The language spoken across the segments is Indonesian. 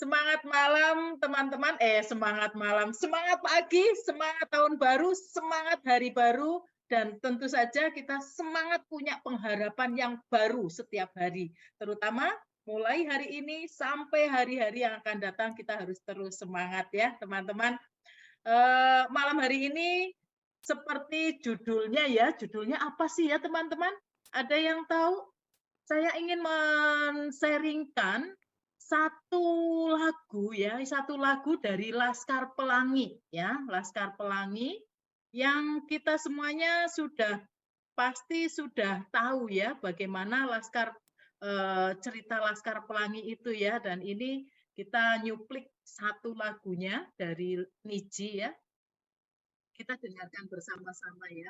Semangat malam teman-teman, semangat malam, semangat pagi, semangat tahun baru, semangat hari baru, dan tentu saja kita semangat punya pengharapan yang baru setiap hari. Terutama mulai hari ini sampai hari-hari yang akan datang kita harus terus semangat ya teman-teman. Malam hari ini seperti judulnya ya, judulnya apa sih ya teman-teman? Ada yang tahu? Saya ingin men-sharingkan satu lagu ya, satu lagu dari Laskar Pelangi ya, Laskar Pelangi yang kita semuanya pasti sudah tahu ya bagaimana cerita Laskar Pelangi itu ya, dan ini kita nyuplik satu lagunya dari Niji ya. Kita dengarkan bersama-sama ya.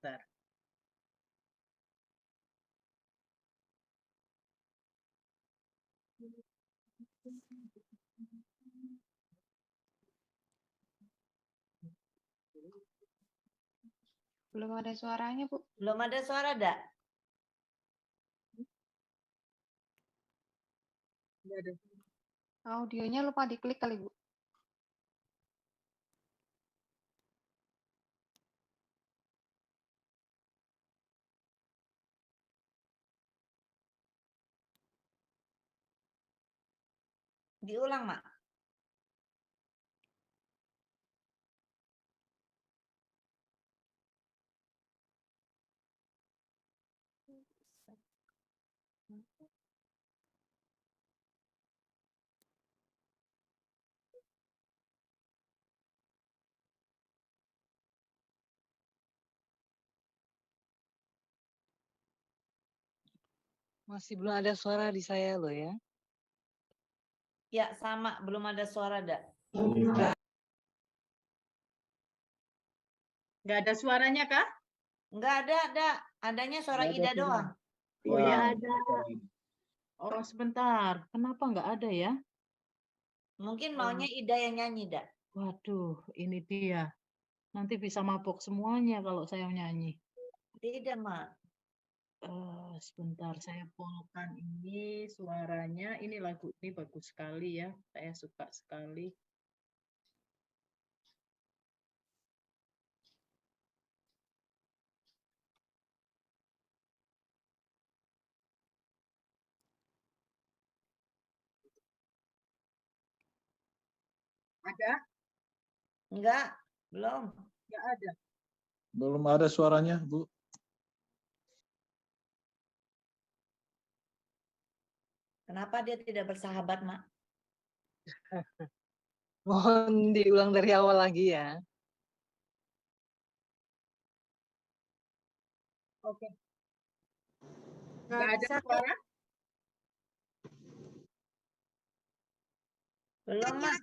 Bentar. Belum ada suaranya, Bu. Belum ada suara, Dak? Nggak ada. Audionya lupa diklik kali, Bu. Diulang, Mak. Masih belum ada suara di saya loh ya. Ya, sama. Belum ada suara, Dak. Nggak ada suaranya kah? Enggak ada, Dak. Adanya suara Nggak ada Ida suara. doang. Oh ya ada. Oh sebentar, kenapa nggak ada ya? Mungkin maunya Ida yang nyanyi, Dak. Waduh, ini dia. Nanti bisa mabok semuanya kalau saya nyanyi. Tidak, Mak. Sebentar, saya polkan ini suaranya. Ini lagu ini bagus sekali ya. Saya suka sekali. Ada? Enggak, belum. Nggak ada. Belum ada suaranya, Bu. Kenapa dia tidak bersahabat, Mak? Mohon diulang dari awal lagi ya. Oke. Nggak ada suara? Belum, Mak.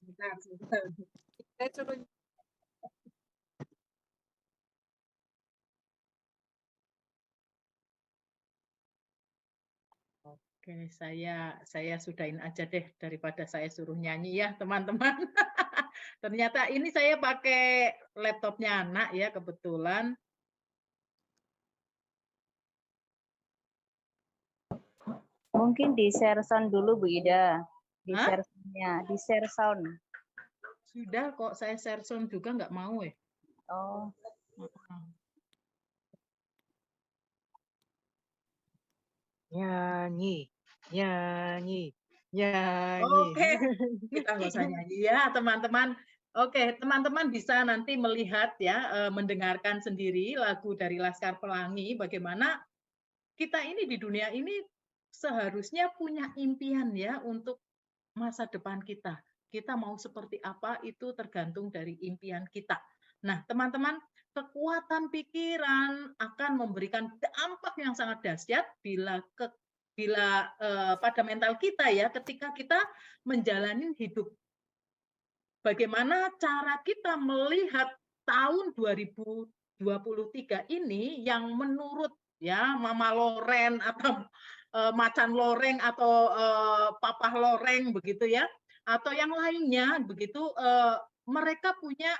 Sebentar, sebentar. Saya coba. Oke, saya sudahin aja deh daripada saya suruh nyanyi ya, teman-teman. Ternyata ini saya pakai laptopnya anak ya, kebetulan. Mungkin di share sound dulu Bu Ida. Di Hah? share sound-nya, di share sound. Sudah kok, saya share sound juga nggak mau ya. Oh, Nyanyi, nyanyi, nyanyi. Oke, kita nggak usah nyanyi ya, teman-teman. Oke, teman-teman bisa nanti melihat ya, mendengarkan sendiri lagu dari Laskar Pelangi, bagaimana kita ini di dunia ini seharusnya punya impian ya untuk masa depan kita. Kita mau seperti apa itu tergantung dari impian kita. Nah, teman-teman, kekuatan pikiran akan memberikan dampak yang sangat dahsyat pada mental kita ya, ketika kita menjalani hidup. Bagaimana cara kita melihat tahun 2023 ini yang menurut ya Mama Loren atau Macan Loreng atau Papa Loreng begitu ya, atau yang lainnya begitu mereka punya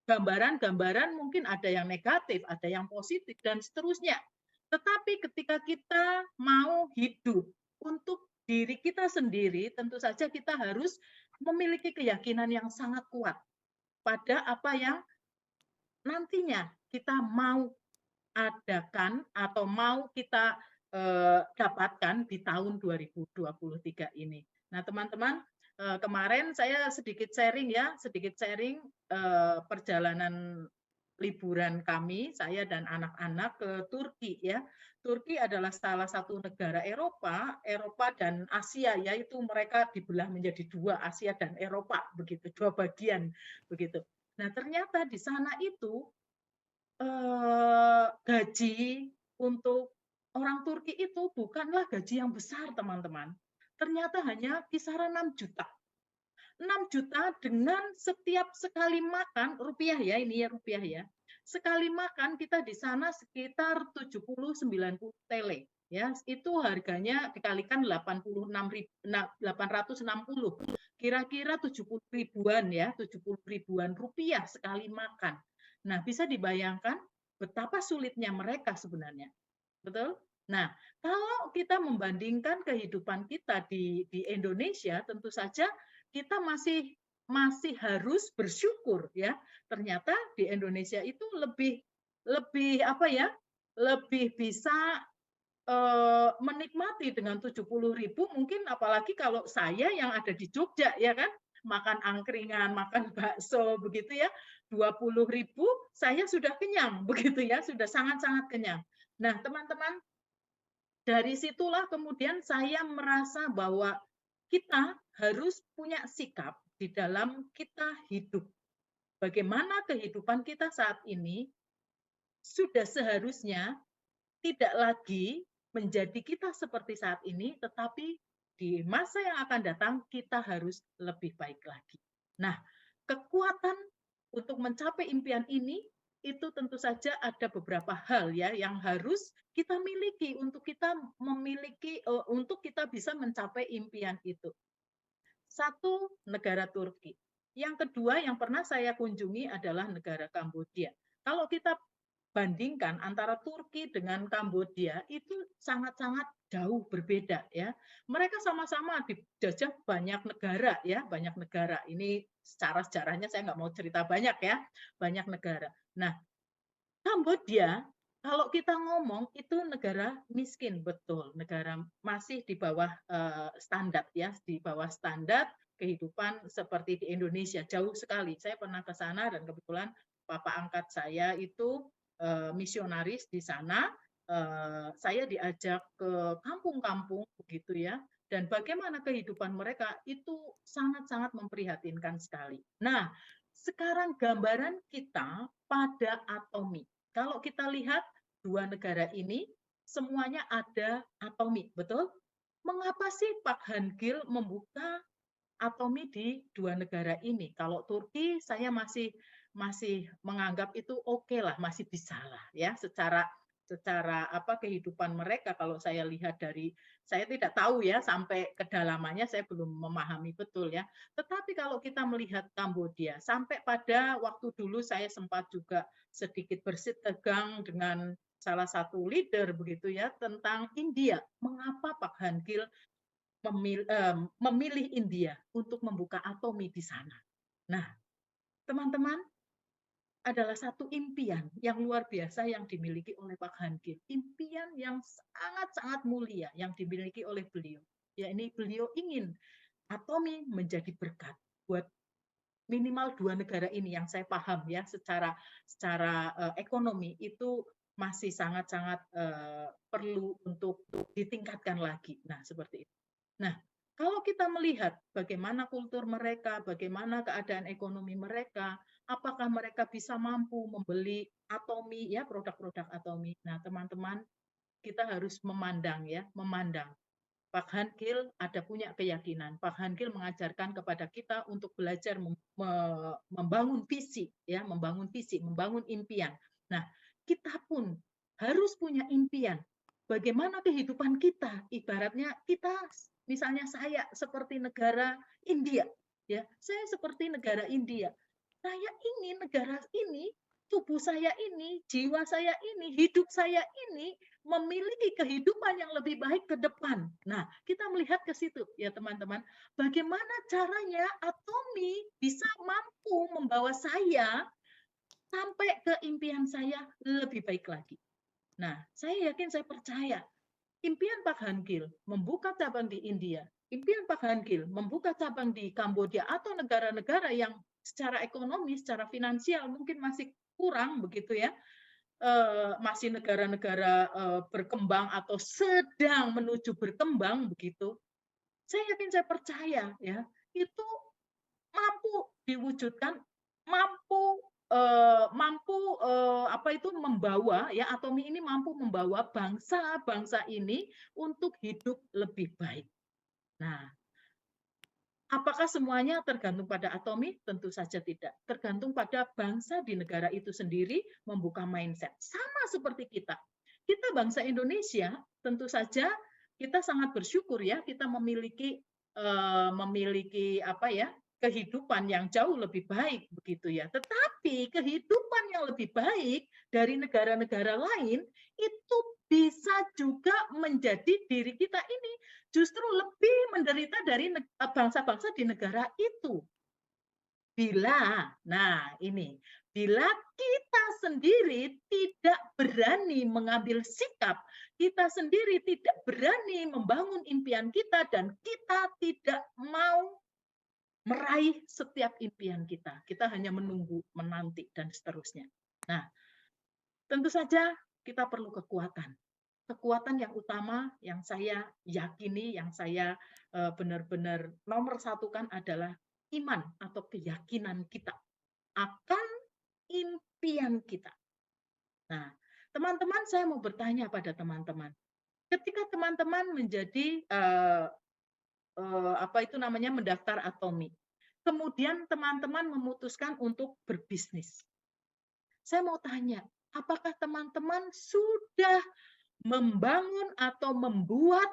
gambaran-gambaran, mungkin ada yang negatif, ada yang positif, dan seterusnya. Tetapi ketika kita mau hidup untuk diri kita sendiri, tentu saja kita harus memiliki keyakinan yang sangat kuat pada apa yang nantinya kita mau adakan atau mau kita dapatkan di tahun 2023 ini. Nah, teman-teman, kemarin saya sedikit sharing perjalanan liburan kami, saya dan anak-anak ke Turki ya. Turki adalah salah satu negara Eropa dan Asia, yaitu mereka dibelah menjadi dua, Asia dan Eropa, begitu, dua bagian begitu. Nah, ternyata di sana itu gaji untuk orang Turki itu bukanlah gaji yang besar, teman-teman. Ternyata hanya kisaran 6 juta. 6 juta dengan setiap sekali makan, rupiah ya, ini ya rupiah ya. Sekali makan kita di sana sekitar 70-90 tele. Ya, itu harganya dikalikan 860. Kira-kira 70 ribuan ya, 70 ribuan rupiah sekali makan. Nah, bisa dibayangkan betapa sulitnya mereka sebenarnya. Betul? Nah, kalau kita membandingkan kehidupan kita di Indonesia, tentu saja kita masih harus bersyukur ya. Ternyata di Indonesia itu lebih apa ya? Lebih bisa menikmati dengan 70.000, mungkin apalagi kalau saya yang ada di Jogja ya kan, makan angkringan, makan bakso begitu ya, 20.000 saya sudah kenyang begitu ya, sudah sangat-sangat kenyang. Nah, teman-teman, dari situlah kemudian saya merasa bahwa kita harus punya sikap di dalam kita hidup. Bagaimana kehidupan kita saat ini sudah seharusnya tidak lagi menjadi kita seperti saat ini, tetapi di masa yang akan datang kita harus lebih baik lagi. Nah, kekuatan untuk mencapai impian ini itu tentu saja ada beberapa hal ya yang harus kita miliki untuk kita bisa mencapai impian itu. Satu, negara Turki. Yang kedua yang pernah saya kunjungi adalah negara Kambodia. Kalau kita bandingkan antara Turki dengan Kambodia itu sangat-sangat jauh berbeda ya. Mereka sama-sama dijajah banyak negara ya, banyak negara. Ini secara sejarahnya saya nggak mau cerita banyak ya, banyak negara. Nah, Kambodia kalau kita ngomong itu negara miskin, betul, negara masih di bawah standar ya, di bawah standar kehidupan seperti di Indonesia, jauh sekali. Saya pernah ke sana dan kebetulan papa angkat saya itu misionaris di sana, saya diajak ke kampung-kampung begitu ya, dan bagaimana kehidupan mereka itu sangat-sangat memprihatinkan sekali. Nah, sekarang gambaran kita pada atomi. Kalau kita lihat dua negara ini, semuanya ada atomi, betul? Mengapa sih Pak Han-gil membuka atomi di dua negara ini? Kalau Turki, saya masih menganggap itu oke lah, masih bisa lah ya secara apa kehidupan mereka. Kalau saya lihat dari, saya tidak tahu ya sampai kedalamannya, saya belum memahami betul ya. Tetapi kalau kita melihat Kambodia, sampai pada waktu dulu saya sempat juga sedikit bersitegang dengan salah satu leader begitu ya tentang India. Mengapa Pak Han-gil memilih India untuk membuka atomi di sana? Nah, teman-teman, adalah satu impian yang luar biasa yang dimiliki oleh Pak Han-gil. Impian yang sangat-sangat mulia yang dimiliki oleh beliau. Ya, ini beliau ingin atomi menjadi berkat buat minimal dua negara ini yang saya paham ya secara ekonomi itu masih sangat-sangat perlu untuk ditingkatkan lagi. Nah, seperti itu. Nah, kalau kita melihat bagaimana kultur mereka, bagaimana keadaan ekonomi mereka, apakah mereka bisa mampu membeli atomi ya, produk-produk atomi. Nah, teman-teman, kita harus memandang ya, memandang. Pak Han-gil ada punya keyakinan. Pak Han-gil mengajarkan kepada kita untuk belajar membangun visi ya, membangun visi, membangun impian. Nah, kita pun harus punya impian. Bagaimana kehidupan kita? Ibaratnya kita, misalnya saya seperti negara India. Ya, saya seperti negara India. Saya ingin negara ini, tubuh saya ini, jiwa saya ini, hidup saya ini memiliki kehidupan yang lebih baik ke depan. Nah, kita melihat ke situ ya teman-teman. Bagaimana caranya Atomi bisa mampu membawa saya sampai ke impian saya lebih baik lagi. Nah, saya yakin, saya percaya impian Pak Hangil membuka cabang di India, impian Pak Hangil membuka cabang di Kamboja atau negara-negara yang secara ekonomi, secara finansial mungkin masih kurang begitu ya, masih negara-negara berkembang atau sedang menuju berkembang begitu. Saya yakin, saya percaya ya, itu mampu diwujudkan, mampu membawa ya, Atomi ini mampu membawa bangsa-bangsa ini untuk hidup lebih baik. Nah, apakah semuanya tergantung pada Atomi? Tentu saja tidak. Tergantung pada bangsa di negara itu sendiri membuka mindset. Sama seperti kita. Kita bangsa Indonesia, tentu saja kita sangat bersyukur ya, kita memiliki kehidupan yang jauh lebih baik begitu ya. Tetapi kehidupan yang lebih baik dari negara-negara lain itu bisa juga menjadi diri kita ini justru lebih menderita dari bangsa-bangsa di negara itu. Bila kita sendiri tidak berani mengambil sikap, kita sendiri tidak berani membangun impian kita, dan kita tidak mau meraih setiap impian kita. Kita hanya menunggu, menanti, dan seterusnya. Nah, tentu saja kita perlu kekuatan. Kekuatan yang utama yang saya yakini, yang saya benar-benar nomor satukan adalah iman atau keyakinan kita akan impian kita. Nah, teman-teman, saya mau bertanya pada teman-teman. Ketika teman-teman menjadi mendaftar Atomi. Kemudian teman-teman memutuskan untuk berbisnis. Saya mau tanya, apakah teman-teman sudah membangun atau membuat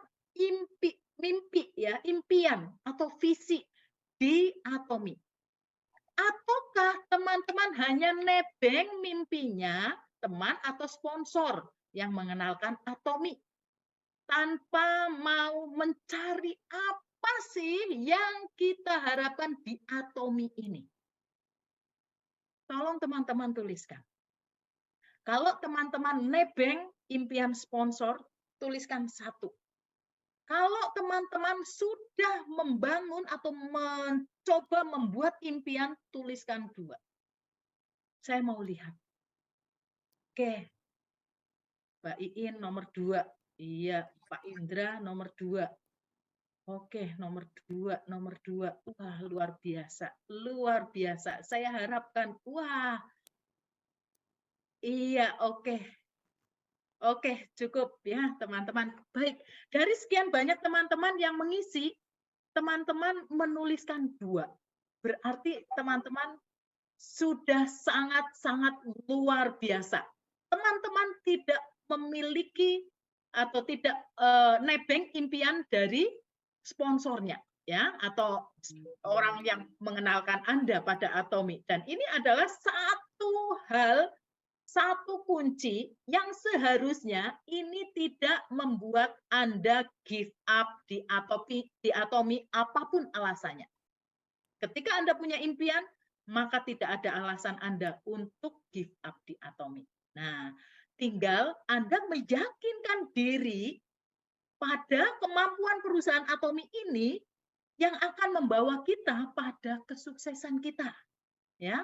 impian atau visi di Atomi? Ataukah teman-teman hanya nebeng mimpinya teman atau sponsor yang mengenalkan Atomi tanpa mau mencari apa sih yang kita harapkan di Atomi ini? Tolong teman-teman tuliskan. Kalau teman-teman nebeng impian sponsor, tuliskan 1. Kalau teman-teman sudah membangun atau mencoba membuat impian, tuliskan 2. Saya mau lihat. Oke, Mbak Iin nomor 2. Iya, Pak Indra nomor 2. Oke, nomor 2. Wah, luar biasa. Saya harapkan, wah, iya, oke. Oke, cukup ya, teman-teman. Baik, dari sekian banyak teman-teman yang mengisi, teman-teman menuliskan 2. Berarti teman-teman sudah sangat-sangat luar biasa. Teman-teman tidak memiliki atau tidak nebeng impian dari sponsornya, ya, atau orang yang mengenalkan Anda pada Atomi. Dan ini adalah satu kunci yang seharusnya ini tidak membuat Anda give up di Atomi apapun alasannya. Ketika Anda punya impian, maka tidak ada alasan Anda untuk give up di Atomi. Nah, tinggal Anda meyakinkan diri pada kemampuan perusahaan Atomi ini yang akan membawa kita pada kesuksesan kita. Ya,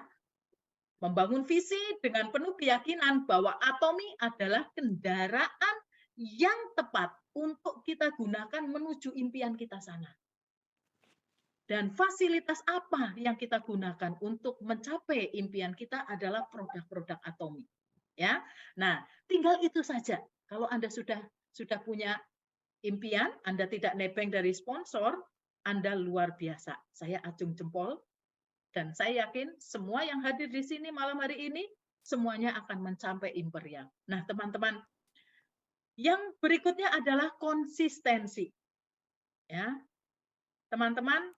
membangun visi dengan penuh keyakinan bahwa Atomi adalah kendaraan yang tepat untuk kita gunakan menuju impian kita sana. Dan fasilitas apa yang kita gunakan untuk mencapai impian kita adalah produk-produk Atomi. Ya, nah tinggal itu saja. Kalau Anda sudah punya impian, Anda tidak nebeng dari sponsor, Anda luar biasa. Saya acung jempol. Dan saya yakin semua yang hadir di sini malam hari ini, semuanya akan mencapai impian. Nah, teman-teman, yang berikutnya adalah konsistensi. Ya, teman-teman,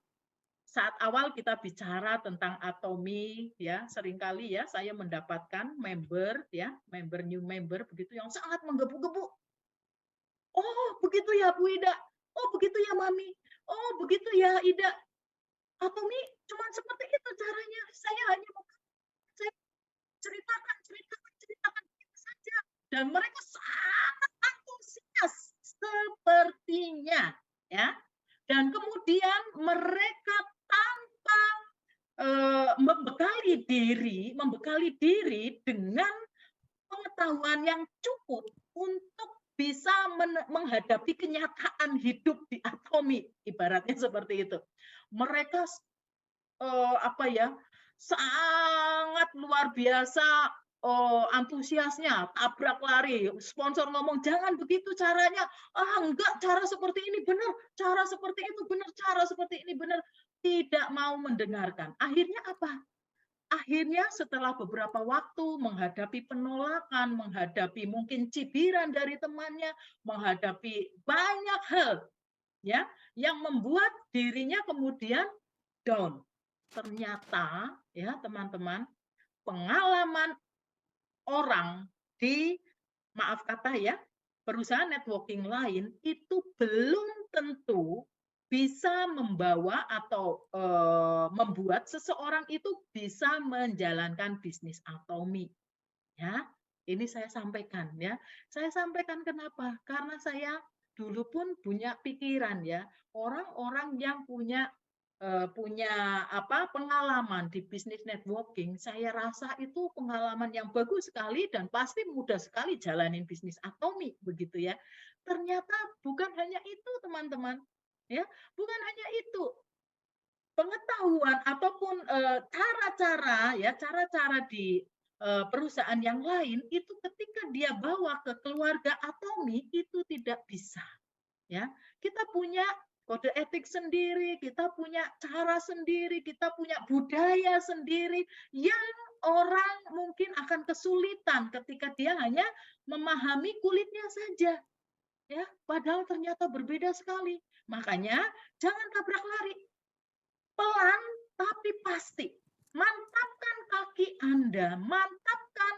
saat awal kita bicara tentang atomi, ya seringkali ya saya mendapatkan member, ya new member begitu yang sangat menggebu-gebu. Oh begitu ya Bu Ida, oh begitu ya Mami, oh begitu ya Ida. Atomi cuma seperti itu caranya. Saya hanya mau saya ceritakan begitu saja. Dan mereka sangat antusias sepertinya, ya. Dan kemudian mereka tanpa membekali diri dengan pengetahuan yang cukup untuk bisa menghadapi kenyataan hidup di atomi, ibaratnya seperti itu. Mereka sangat luar biasa antusiasnya, tabrak lari. Sponsor ngomong jangan begitu caranya, enggak, cara seperti ini benar, cara seperti itu benar, cara seperti ini benar. Tidak mau mendengarkan. Akhirnya apa? Akhirnya setelah beberapa waktu menghadapi penolakan, menghadapi mungkin cibiran dari temannya, menghadapi banyak hal, ya, yang membuat dirinya kemudian down. Ternyata, ya teman-teman, pengalaman orang di, maaf kata ya, perusahaan networking lain itu belum tentu bisa membawa atau membuat seseorang itu bisa menjalankan bisnis atomi. Ya, ini saya sampaikan ya. Saya sampaikan kenapa? Karena saya dulu pun punya pikiran ya, orang-orang yang punya pengalaman di bisnis networking, saya rasa itu pengalaman yang bagus sekali dan pasti mudah sekali jalanin bisnis atomi begitu ya. Ternyata bukan hanya itu teman-teman, ya, bukan hanya itu. Pengetahuan ataupun cara-cara di perusahaan yang lain itu ketika dia bawa ke keluarga atomi itu tidak bisa. Ya, kita punya kode etik sendiri, kita punya cara sendiri, kita punya budaya sendiri yang orang mungkin akan kesulitan ketika dia hanya memahami kulitnya saja. Ya, padahal ternyata berbeda sekali. Makanya jangan tabrak lari. Pelan tapi pasti. Mantapkan kaki Anda, mantapkan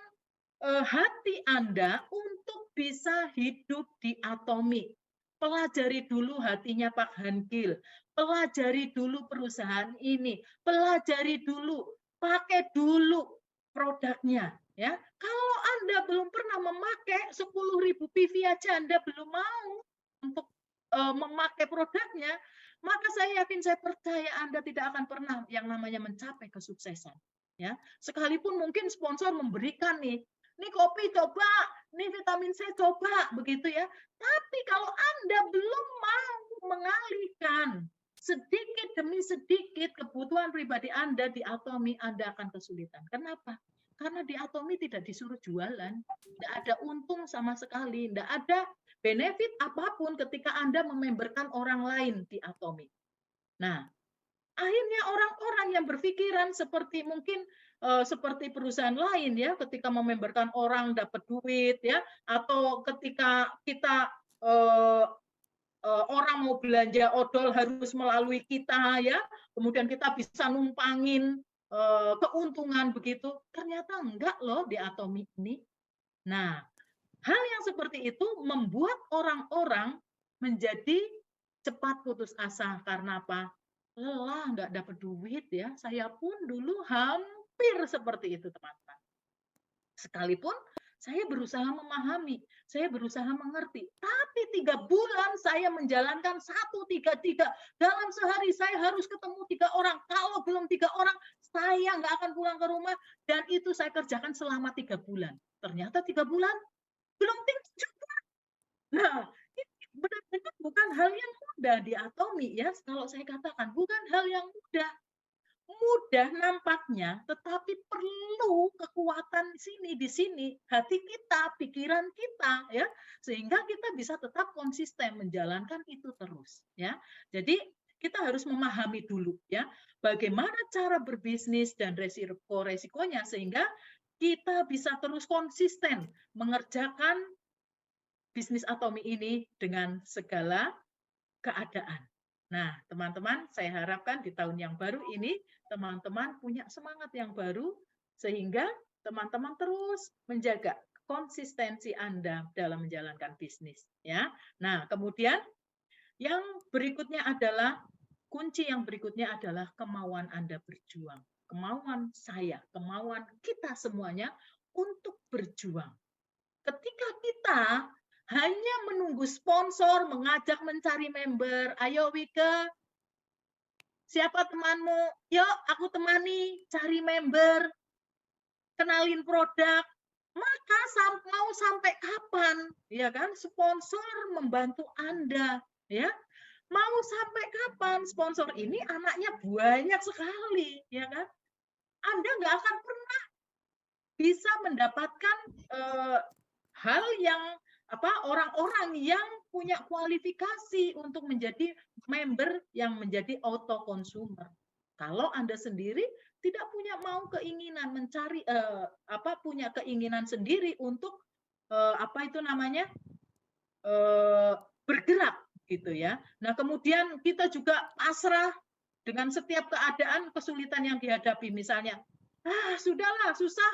hati Anda untuk bisa hidup di atomi. Pelajari dulu hatinya Pak Hankil, pelajari dulu perusahaan ini, pelajari dulu, pakai dulu produknya. Ya, kalau Anda belum pernah memakai 10.000 PV aja Anda belum mau untuk memakai produknya, maka saya yakin, saya percaya Anda tidak akan pernah yang namanya mencapai kesuksesan. Ya, sekalipun mungkin sponsor memberikan nih kopi coba, nih vitamin C coba, begitu ya. Tapi kalau Anda belum mau mengalihkan sedikit demi sedikit kebutuhan pribadi Anda di atomi, Anda akan kesulitan. Kenapa? Karena di atomi tidak disuruh jualan, tidak ada untung sama sekali, tidak ada benefit apapun ketika Anda mememberkan orang lain di atomi. Nah, akhirnya orang-orang yang berpikiran seperti mungkin seperti perusahaan lain ya, ketika mememberkan orang dapat duit ya, atau ketika kita orang mau belanja odol harus melalui kita ya, kemudian kita bisa numpangin keuntungan begitu. Ternyata enggak loh di atomi ini. Nah, hal yang seperti itu membuat orang-orang menjadi cepat putus asa. Karena apa? Lelah, nggak dapat duit ya. Saya pun dulu hampir seperti itu, teman-teman. Sekalipun saya berusaha memahami, saya berusaha mengerti. Tapi 3 bulan saya menjalankan 1-3-3. Dalam sehari saya harus ketemu 3 orang. Kalau belum 3 orang, saya nggak akan pulang ke rumah. Dan itu saya kerjakan selama 3 bulan. Ternyata 3 bulan belum tinggi juga. Nah, ini benar-benar bukan hal yang mudah di atomi ya. Kalau saya katakan bukan hal yang mudah. Mudah nampaknya, tetapi perlu kekuatan di sini, hati kita, pikiran kita ya, sehingga kita bisa tetap konsisten menjalankan itu terus ya. Jadi kita harus memahami dulu ya, bagaimana cara berbisnis dan resiko-resikonya sehingga kita bisa terus konsisten mengerjakan bisnis atomi ini dengan segala keadaan. Nah, teman-teman, saya harapkan di tahun yang baru ini, teman-teman punya semangat yang baru, sehingga teman-teman terus menjaga konsistensi Anda dalam menjalankan bisnis. Ya. Nah, kemudian yang berikutnya adalah, kunci yang berikutnya adalah kemauan Anda berjuang. Kemauan saya, kemauan kita semuanya untuk berjuang. Ketika kita hanya menunggu sponsor, mengajak mencari member, ayo Wike, siapa temanmu? Yuk aku temani cari member, kenalin produk. Maka mau sampai kapan, ya kan? Sponsor membantu Anda, ya. Mau sampai kapan sponsor ini anaknya banyak sekali, ya kan? Anda nggak akan pernah bisa mendapatkan hal yang orang-orang yang punya kualifikasi untuk menjadi member yang menjadi auto consumer. Kalau Anda sendiri tidak punya keinginan mencari punya keinginan sendiri untuk bergerak gitu ya. Nah, kemudian kita juga pasrah dengan setiap keadaan kesulitan yang dihadapi, misalnya sudahlah susah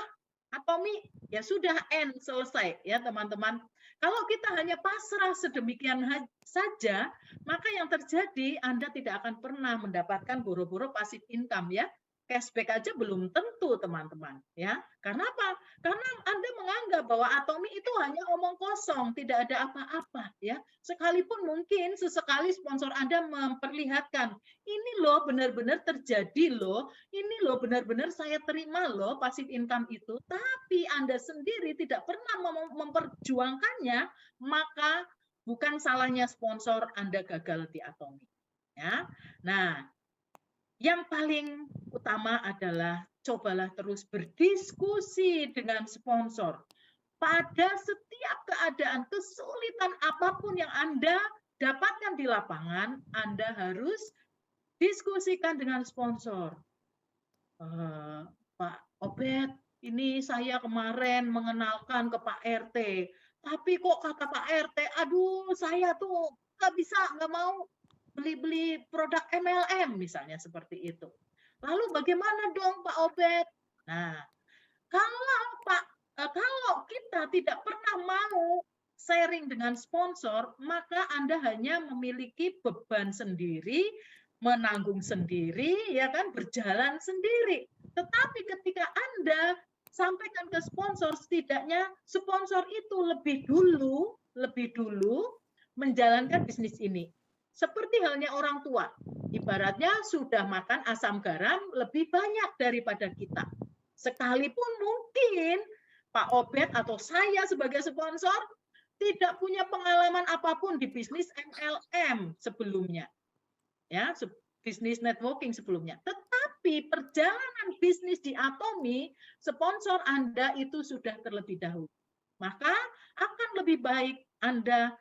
Atomi, ya sudah end, selesai ya teman-teman. Kalau kita hanya pasrah sedemikian saja, maka yang terjadi Anda tidak akan pernah mendapatkan boro-boro passive income ya. Cashback aja belum tentu teman-teman ya. Karena apa? Karena Anda menganggap bahwa Atomi itu hanya omong kosong, tidak ada apa-apa ya. Sekalipun mungkin sesekali sponsor Anda memperlihatkan, ini loh benar-benar terjadi loh, ini loh benar-benar saya terima loh passive income itu, tapi Anda sendiri tidak pernah memperjuangkannya, maka bukan salahnya sponsor Anda gagal di Atomi. Ya. Nah, yang paling utama adalah cobalah terus berdiskusi dengan sponsor. Pada setiap keadaan kesulitan apapun yang Anda dapatkan di lapangan, Anda harus diskusikan dengan sponsor. Pak Obed, ini saya kemarin mengenalkan ke Pak RT, tapi kok kata Pak RT, aduh saya tuh nggak mau beli produk MLM misalnya seperti itu. Lalu bagaimana dong Pak Obed? Nah, kalau kita tidak pernah mau sharing dengan sponsor, maka Anda hanya memiliki beban sendiri, menanggung sendiri, ya kan, berjalan sendiri. Tetapi ketika Anda sampaikan ke sponsor, setidaknya sponsor itu lebih dulu menjalankan bisnis ini. Seperti halnya orang tua, ibaratnya sudah makan asam garam lebih banyak daripada kita. Sekalipun mungkin Pak Obed atau saya sebagai sponsor tidak punya pengalaman apapun di bisnis MLM sebelumnya, ya, bisnis networking sebelumnya. Tetapi perjalanan bisnis di Atomi, sponsor Anda itu sudah terlebih dahulu. Maka akan lebih baik Anda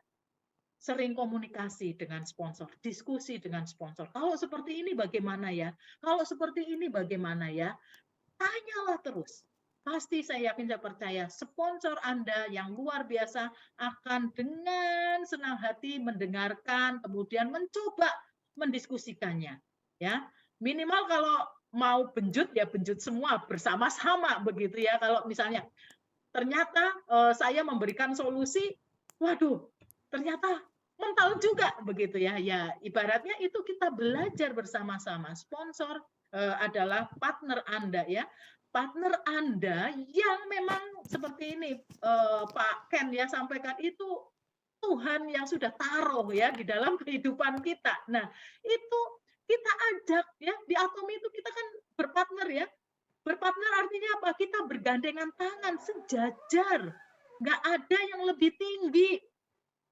sering komunikasi dengan sponsor, diskusi dengan sponsor. Kalau seperti ini bagaimana ya? Kalau seperti ini bagaimana ya? Tanyalah terus. Pasti saya yakin, saya percaya sponsor Anda yang luar biasa akan dengan senang hati mendengarkan, kemudian mencoba mendiskusikannya. Ya, minimal kalau mau benjut ya benjut semua bersama-sama begitu ya. Kalau misalnya ternyata saya memberikan solusi, waduh, ternyata mental juga begitu ya. Ya, ibaratnya itu kita belajar bersama-sama. Sponsor adalah partner Anda ya. Partner Anda yang memang seperti ini Pak Ken ya sampaikan, itu Tuhan yang sudah taruh ya di dalam kehidupan kita. Nah, itu kita ajak ya, di Atomi itu kita kan berpartner ya. Berpartner artinya apa? Kita bergandengan tangan sejajar. Nggak ada yang lebih tinggi.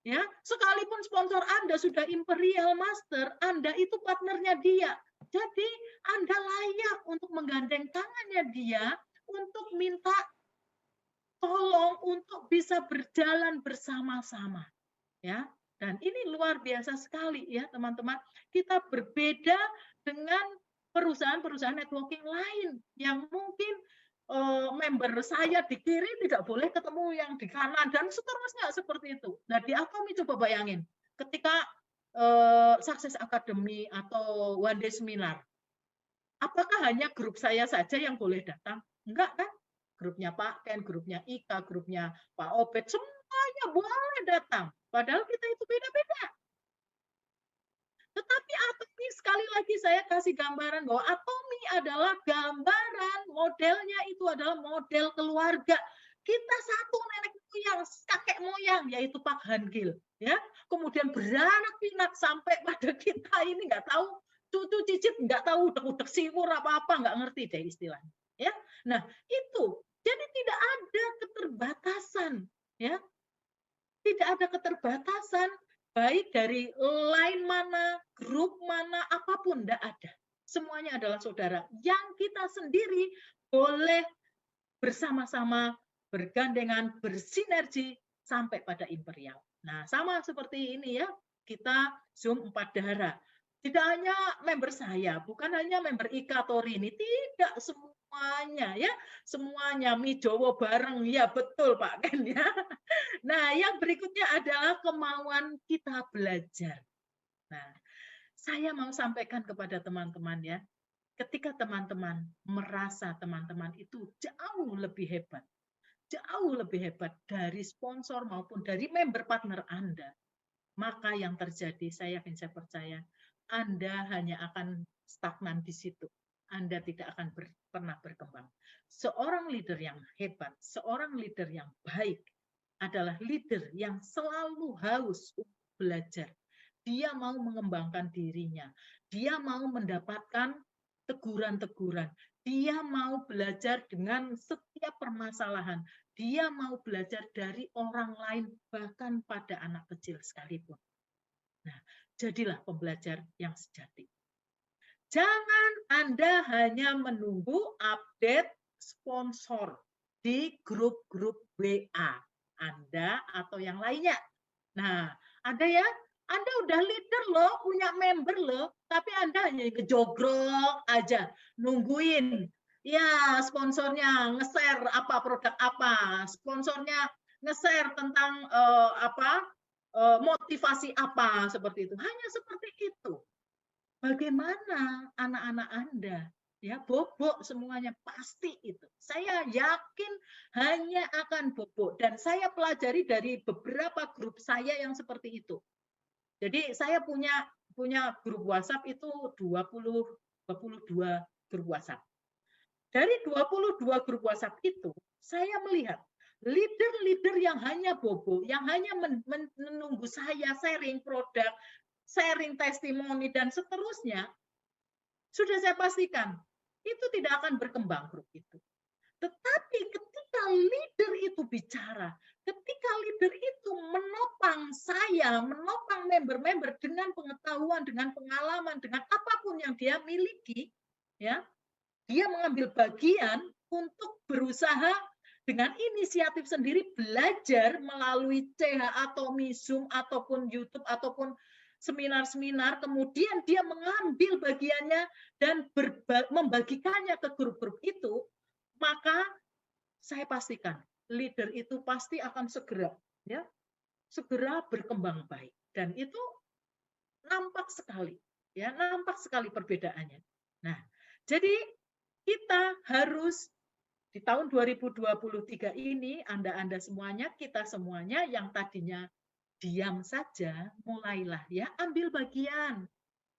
Ya, sekalipun sponsor Anda sudah Imperial Master, Anda itu partnernya dia. Jadi Anda layak untuk menggandeng tangannya dia untuk minta tolong untuk bisa berjalan bersama-sama. Ya, dan ini luar biasa sekali ya teman-teman. Kita berbeda dengan perusahaan-perusahaan networking lain yang mungkin member saya di kiri tidak boleh ketemu yang di kanan dan seterusnya seperti itu. Nah, di Atomi coba bayangin, ketika Success Academy atau One Day Seminar. Apakah hanya grup saya saja yang boleh datang? Enggak kan? Grupnya Pak Ken, grupnya Ika, grupnya Pak Obed, semuanya boleh datang. Padahal kita itu beda-beda. Tetapi Atomi, sekali lagi saya kasih gambaran bahwa Atomi adalah gambaran, modelnya itu adalah model keluarga. Kita satu nenek moyang, kakek moyang, yaitu Pak Hangil. Ya, kemudian beranak pinak sampai pada kita ini nggak tahu, cucu cicit nggak tahu udah siwur apa-apa, nggak ngerti deh istilahnya. Ya, nah itu. Jadi tidak ada keterbatasan, ya, tidak ada keterbatasan baik dari line mana, grup mana, apapun tidak ada. Semuanya adalah saudara. Yang kita sendiri boleh bersama-sama, bergandengan, bersinergi sampai pada imperial. Nah, sama seperti ini ya, kita Zoom 4 darah. Tidak hanya member saya, bukan hanya member Ika Torini, tidak semuanya ya, semuanya Mi Jowo bareng, ya betul Pak Ken ya. Nah, yang berikutnya adalah kemauan kita belajar. Nah, saya mau sampaikan kepada teman-teman ya, ketika teman-teman merasa teman-teman itu jauh lebih hebat dari sponsor maupun dari member partner Anda, maka yang terjadi, saya percaya, Anda hanya akan stagnan di situ. Anda tidak akan pernah berkembang. Seorang leader yang hebat, seorang leader yang baik, adalah leader yang selalu haus untuk belajar. Dia mau mengembangkan dirinya. Dia mau mendapatkan teguran-teguran. Dia mau belajar dengan setiap permasalahan. Dia mau belajar dari orang lain, bahkan pada anak kecil sekalipun. Nah, jadilah pembelajar yang sejati. Jangan Anda hanya menunggu update sponsor di grup-grup WA Anda atau yang lainnya. Nah, ada ya, Anda udah leader loh, punya member loh, tapi Anda hanya ngejogrok aja, nungguin. Ya, sponsornya nge-share apa produk apa, sponsornya nge-share tentang motivasi apa seperti itu. Hanya seperti itu. Bagaimana anak-anak Anda? Ya, bobok semuanya pasti itu. Saya yakin hanya akan bobok, dan saya pelajari dari beberapa grup saya yang seperti itu. Jadi saya punya grup WhatsApp itu 22 grup WhatsApp. Dari 22 grup WhatsApp itu, saya melihat leader-leader yang hanya bobo, yang hanya menunggu saya sharing produk, sharing testimoni, dan seterusnya, sudah saya pastikan, itu tidak akan berkembang grup itu. Tetapi ketika leader itu bicara, ketika leader itu menopang saya, menopang member-member dengan pengetahuan, dengan pengalaman, dengan apapun yang dia miliki, ya, dia mengambil bagian untuk berusaha dengan inisiatif sendiri belajar melalui CH atau Zoom ataupun YouTube ataupun seminar-seminar, kemudian dia mengambil bagiannya dan membagikannya ke grup-grup itu, maka saya pastikan leader itu pasti akan segera berkembang baik, dan itu nampak sekali perbedaannya. Nah, jadi kita harus di tahun 2023 ini, Anda semuanya, kita semuanya yang tadinya diam saja, mulailah ya, ambil bagian.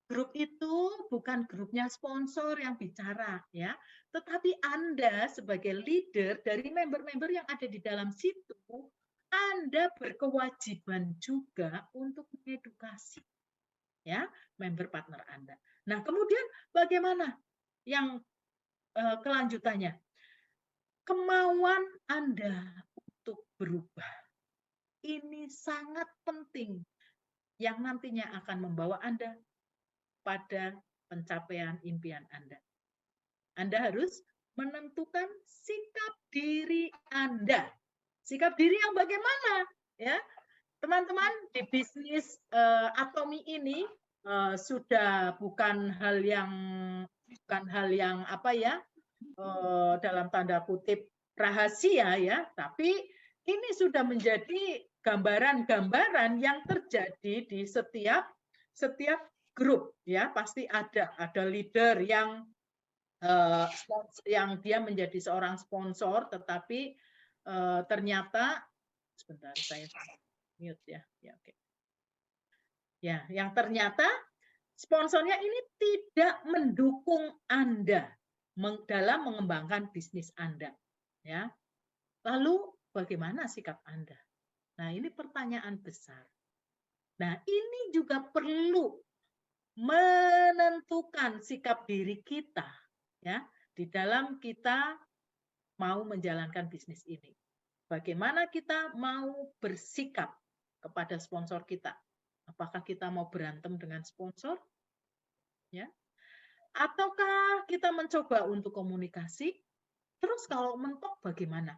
Grup itu bukan grupnya sponsor yang bicara ya, tetapi Anda sebagai leader dari member-member yang ada di dalam situ, Anda berkewajiban juga untuk mengedukasi ya member partner Anda. Nah, kemudian bagaimana yang kelanjutannya? Kemauan Anda untuk berubah ini sangat penting, yang nantinya akan membawa Anda pada pencapaian impian Anda. Anda harus menentukan sikap diri Anda. Sikap diri yang bagaimana? Ya, teman-teman, di bisnis Atomi ini sudah bukan hal yang apa ya, dalam tanda kutip rahasia ya, tapi ini sudah menjadi gambaran-gambaran yang terjadi di setiap setiap grup ya pasti ada leader yang dia menjadi seorang sponsor, tetapi ternyata sebentar saya mute ya. Ya, oke. Ya, yang ternyata sponsornya ini tidak mendukung Anda dalam mengembangkan bisnis Anda, ya. Lalu bagaimana sikap Anda? Nah, ini pertanyaan besar. Nah, ini juga perlu menentukan sikap diri kita, ya, di dalam kita mau menjalankan bisnis ini. Bagaimana kita mau bersikap kepada sponsor kita? Apakah kita mau berantem dengan sponsor? Ya. Ataukah kita mencoba untuk komunikasi? Terus kalau mentok bagaimana?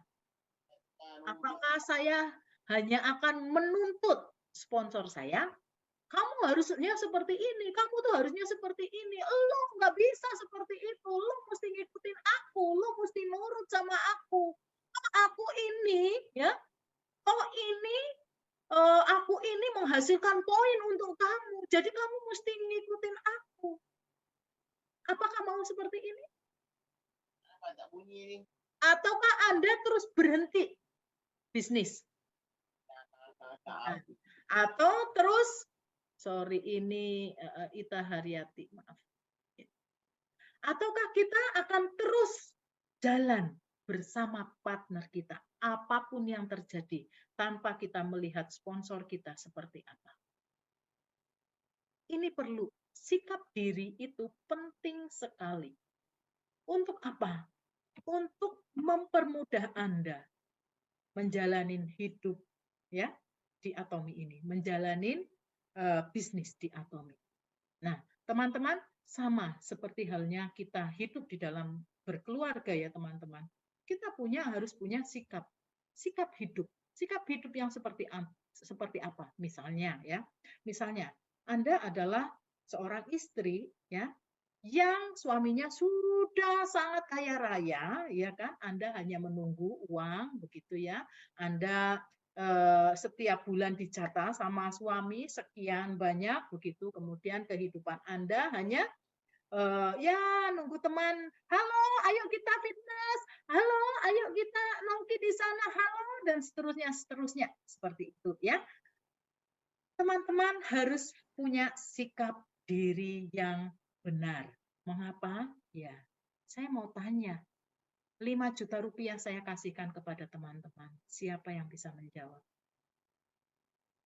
Apakah saya hanya akan menuntut sponsor saya? Kamu harusnya seperti ini, kamu tuh harusnya seperti ini. Lo nggak bisa seperti itu, lo mesti ngikutin aku, lo mesti nurut sama aku. Aku ini, ya, aku ini menghasilkan poin untuk kamu, jadi kamu mesti ngikutin aku. Apakah mau seperti ini? Ataukah Anda terus berhenti bisnis? Atau terus, sorry ini Ita Haryati, maaf. Ataukah kita akan terus jalan bersama partner kita, apapun yang terjadi, tanpa kita melihat sponsor kita seperti apa. Ini perlu, sikap diri itu penting sekali. Untuk apa? Untuk mempermudah Anda menjalani hidup ya di Atomi ini, menjalani bisnis di Atomi. Nah, teman-teman, sama seperti halnya kita hidup di dalam berkeluarga ya teman-teman. Kita harus punya sikap hidup. Sikap hidup yang seperti apa? Misalnya Anda adalah seorang istri ya yang suaminya sudah sangat kaya raya, ya kan? Anda hanya menunggu uang begitu ya. Anda setiap bulan dicatat sama suami sekian banyak begitu, kemudian kehidupan Anda hanya ya nunggu teman, halo ayo kita fitness, halo ayo kita nongki di sana, halo, dan seterusnya seperti itu ya. Teman-teman harus punya sikap diri yang benar. Mengapa? Ya, saya mau tanya, 5 juta rupiah saya kasihkan kepada teman-teman, siapa yang bisa menjawab?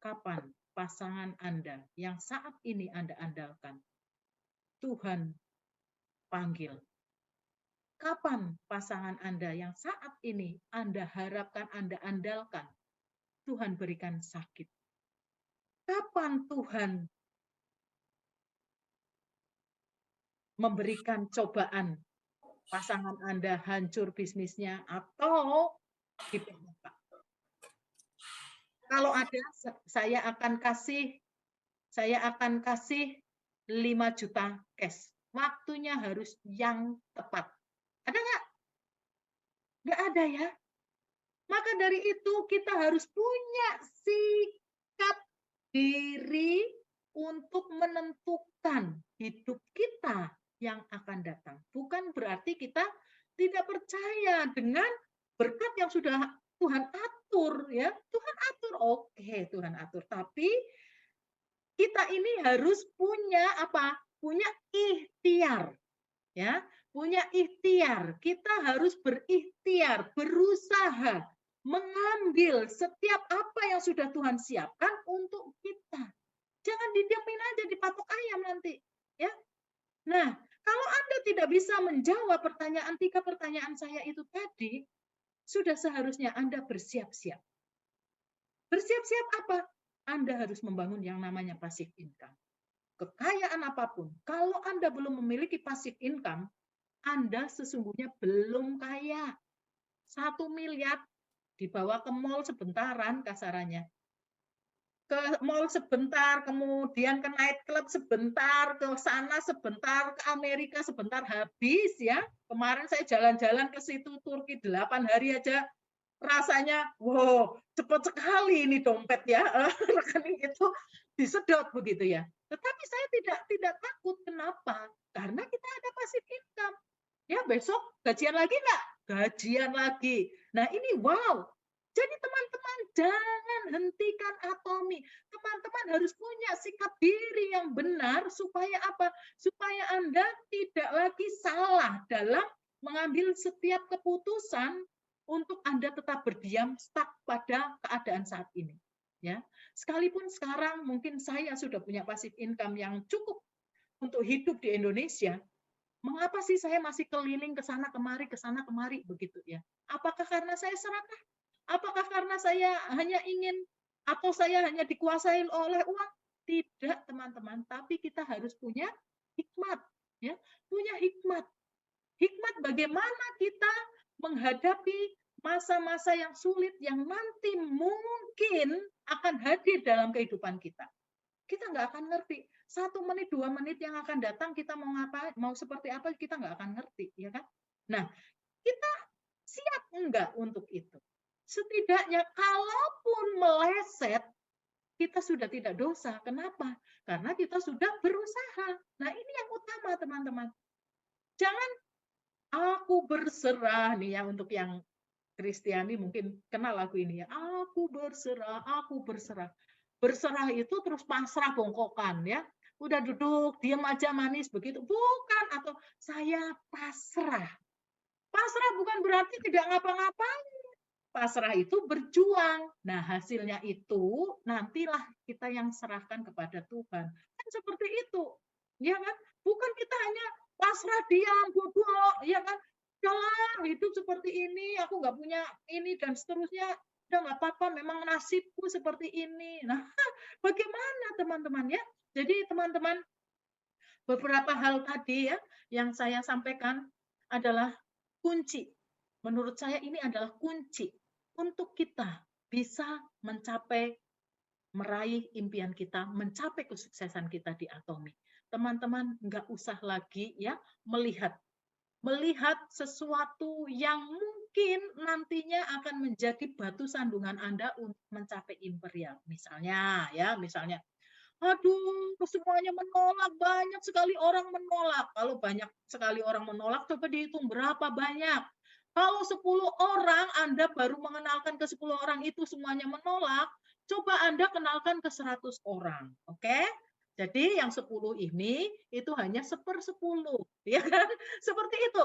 Kapan pasangan Anda yang saat ini Anda andalkan Tuhan panggil? Kapan pasangan Anda yang saat ini Anda harapkan, Anda andalkan, Tuhan berikan sakit? Kapan Tuhan memberikan cobaan, pasangan Anda hancur bisnisnya atau di-PHK? Kalau ada, saya akan kasih 5 juta cash. Waktunya harus yang tepat. Ada nggak? Nggak ada ya. Maka dari itu kita harus punya sikap diri untuk menentukan hidup kita yang akan datang. Bukan berarti kita tidak percaya dengan berkat yang sudah Tuhan atur ya. Tuhan atur, oke, Tuhan atur. Tapi kita ini harus punya apa? Punya ikhtiar. Ya, punya ikhtiar. Kita harus berikhtiar, berusaha mengambil setiap apa yang sudah Tuhan siapkan untuk kita. Jangan didiamin aja, dipatok ayam nanti, ya. Nah, kalau Anda tidak bisa menjawab tiga pertanyaan saya itu tadi, sudah seharusnya Anda bersiap-siap. Bersiap-siap apa? Anda harus membangun yang namanya passive income. Kekayaan apapun, kalau Anda belum memiliki passive income, Anda sesungguhnya belum kaya. 1 miliar dibawa ke mall sebentaran kasarannya. Ke mall sebentar, kemudian ke night club sebentar, ke sana sebentar, ke Amerika sebentar, habis ya. Kemarin saya jalan-jalan ke situ Turki 8 hari aja, rasanya wow, cepat sekali ini dompet ya, rekening itu disedot begitu ya. Tetapi saya tidak takut. Kenapa? Karena kita ada passive income. Ya, besok gajian lagi nggak? Gajian lagi. Nah, ini wow. Jadi teman-teman jangan hentikan Atomi. Teman-teman harus punya sikap diri yang benar supaya apa? Supaya Anda tidak lagi salah dalam mengambil setiap keputusan untuk Anda tetap berdiam stuck pada keadaan saat ini. Ya, sekalipun sekarang mungkin saya sudah punya passive income yang cukup untuk hidup di Indonesia, mengapa sih saya masih keliling ke sana kemari begitu ya? Apakah karena saya serakah? Apakah karena saya hanya ingin atau saya hanya dikuasai oleh uang? Tidak, teman-teman, tapi kita harus punya hikmat, ya, punya hikmat. Hikmat bagaimana kita menghadapi masa-masa yang sulit yang nanti mungkin akan hadir dalam kehidupan kita. Kita nggak akan ngerti. 1 menit, 2 menit yang akan datang kita mau ngapain, mau seperti apa kita nggak akan ngerti, ya kan? Nah, kita siap enggak untuk itu? Setidaknya kalaupun meleset, kita sudah tidak dosa. Kenapa? Karena kita sudah berusaha. Nah, ini yang utama, teman-teman. Jangan aku berserah nih ya, untuk yang Kristiani mungkin kenal lagu ini ya. Aku berserah, aku berserah. Berserah itu terus pasrah bongkokan ya. Udah duduk, diam aja manis begitu. Bukan, atau saya pasrah. Pasrah bukan berarti tidak ngapa-ngapain. Pasrah itu berjuang. Nah, hasilnya itu nantilah kita yang serahkan kepada Tuhan. Kan seperti itu. Ya kan? Bukan kita hanya pasrah diam, bodoh, ya kan? Jangan hidup seperti ini, aku nggak punya ini dan seterusnya. Udah nggak apa-apa, memang nasibku seperti ini. Nah, bagaimana teman-teman ya? Jadi teman-teman, beberapa hal tadi ya yang saya sampaikan adalah kunci. Menurut saya ini adalah kunci untuk kita bisa mencapai, meraih impian kita, mencapai kesuksesan kita di Atomi. Teman-teman nggak usah lagi ya melihat sesuatu yang mungkin nantinya akan menjadi batu sandungan Anda untuk mencapai imperial. Misalnya, aduh, semuanya menolak, banyak sekali orang menolak. Kalau banyak sekali orang menolak, coba dihitung berapa banyak. Kalau 10 orang Anda baru mengenalkan ke 10 orang itu semuanya menolak, coba Anda kenalkan ke 100 orang. Oke? Jadi yang 10 ini itu hanya 1/10, ya kan? Seperti itu.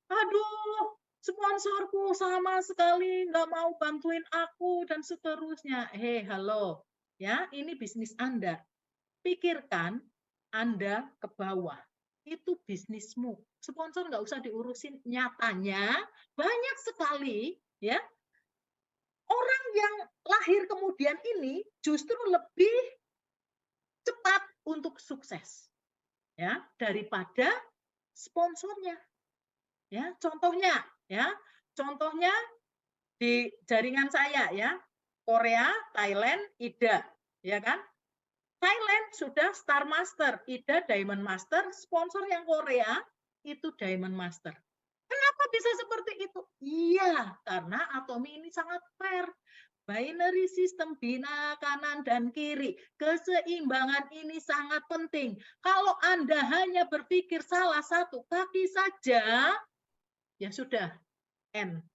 Aduh, sponsorku sama sekali nggak mau bantuin aku dan seterusnya. Hei, halo. Ya, ini bisnis Anda. Pikirkan Anda ke bawah. Itu bisnismu. Sponsor nggak usah diurusin. Nyatanya banyak sekali ya orang yang lahir kemudian ini justru lebih cepat untuk sukses ya daripada sponsornya. Ya, contohnya di jaringan saya ya, Korea, Thailand, IDA, ya kan? Thailand sudah Star Master, IDA Diamond Master, sponsor yang Korea itu Diamond Master. Kenapa bisa seperti itu? Iya, karena Atomi ini sangat fair. Binary system, bina kanan dan kiri. Keseimbangan ini sangat penting. Kalau Anda hanya berpikir salah satu kaki saja, ya sudah, N.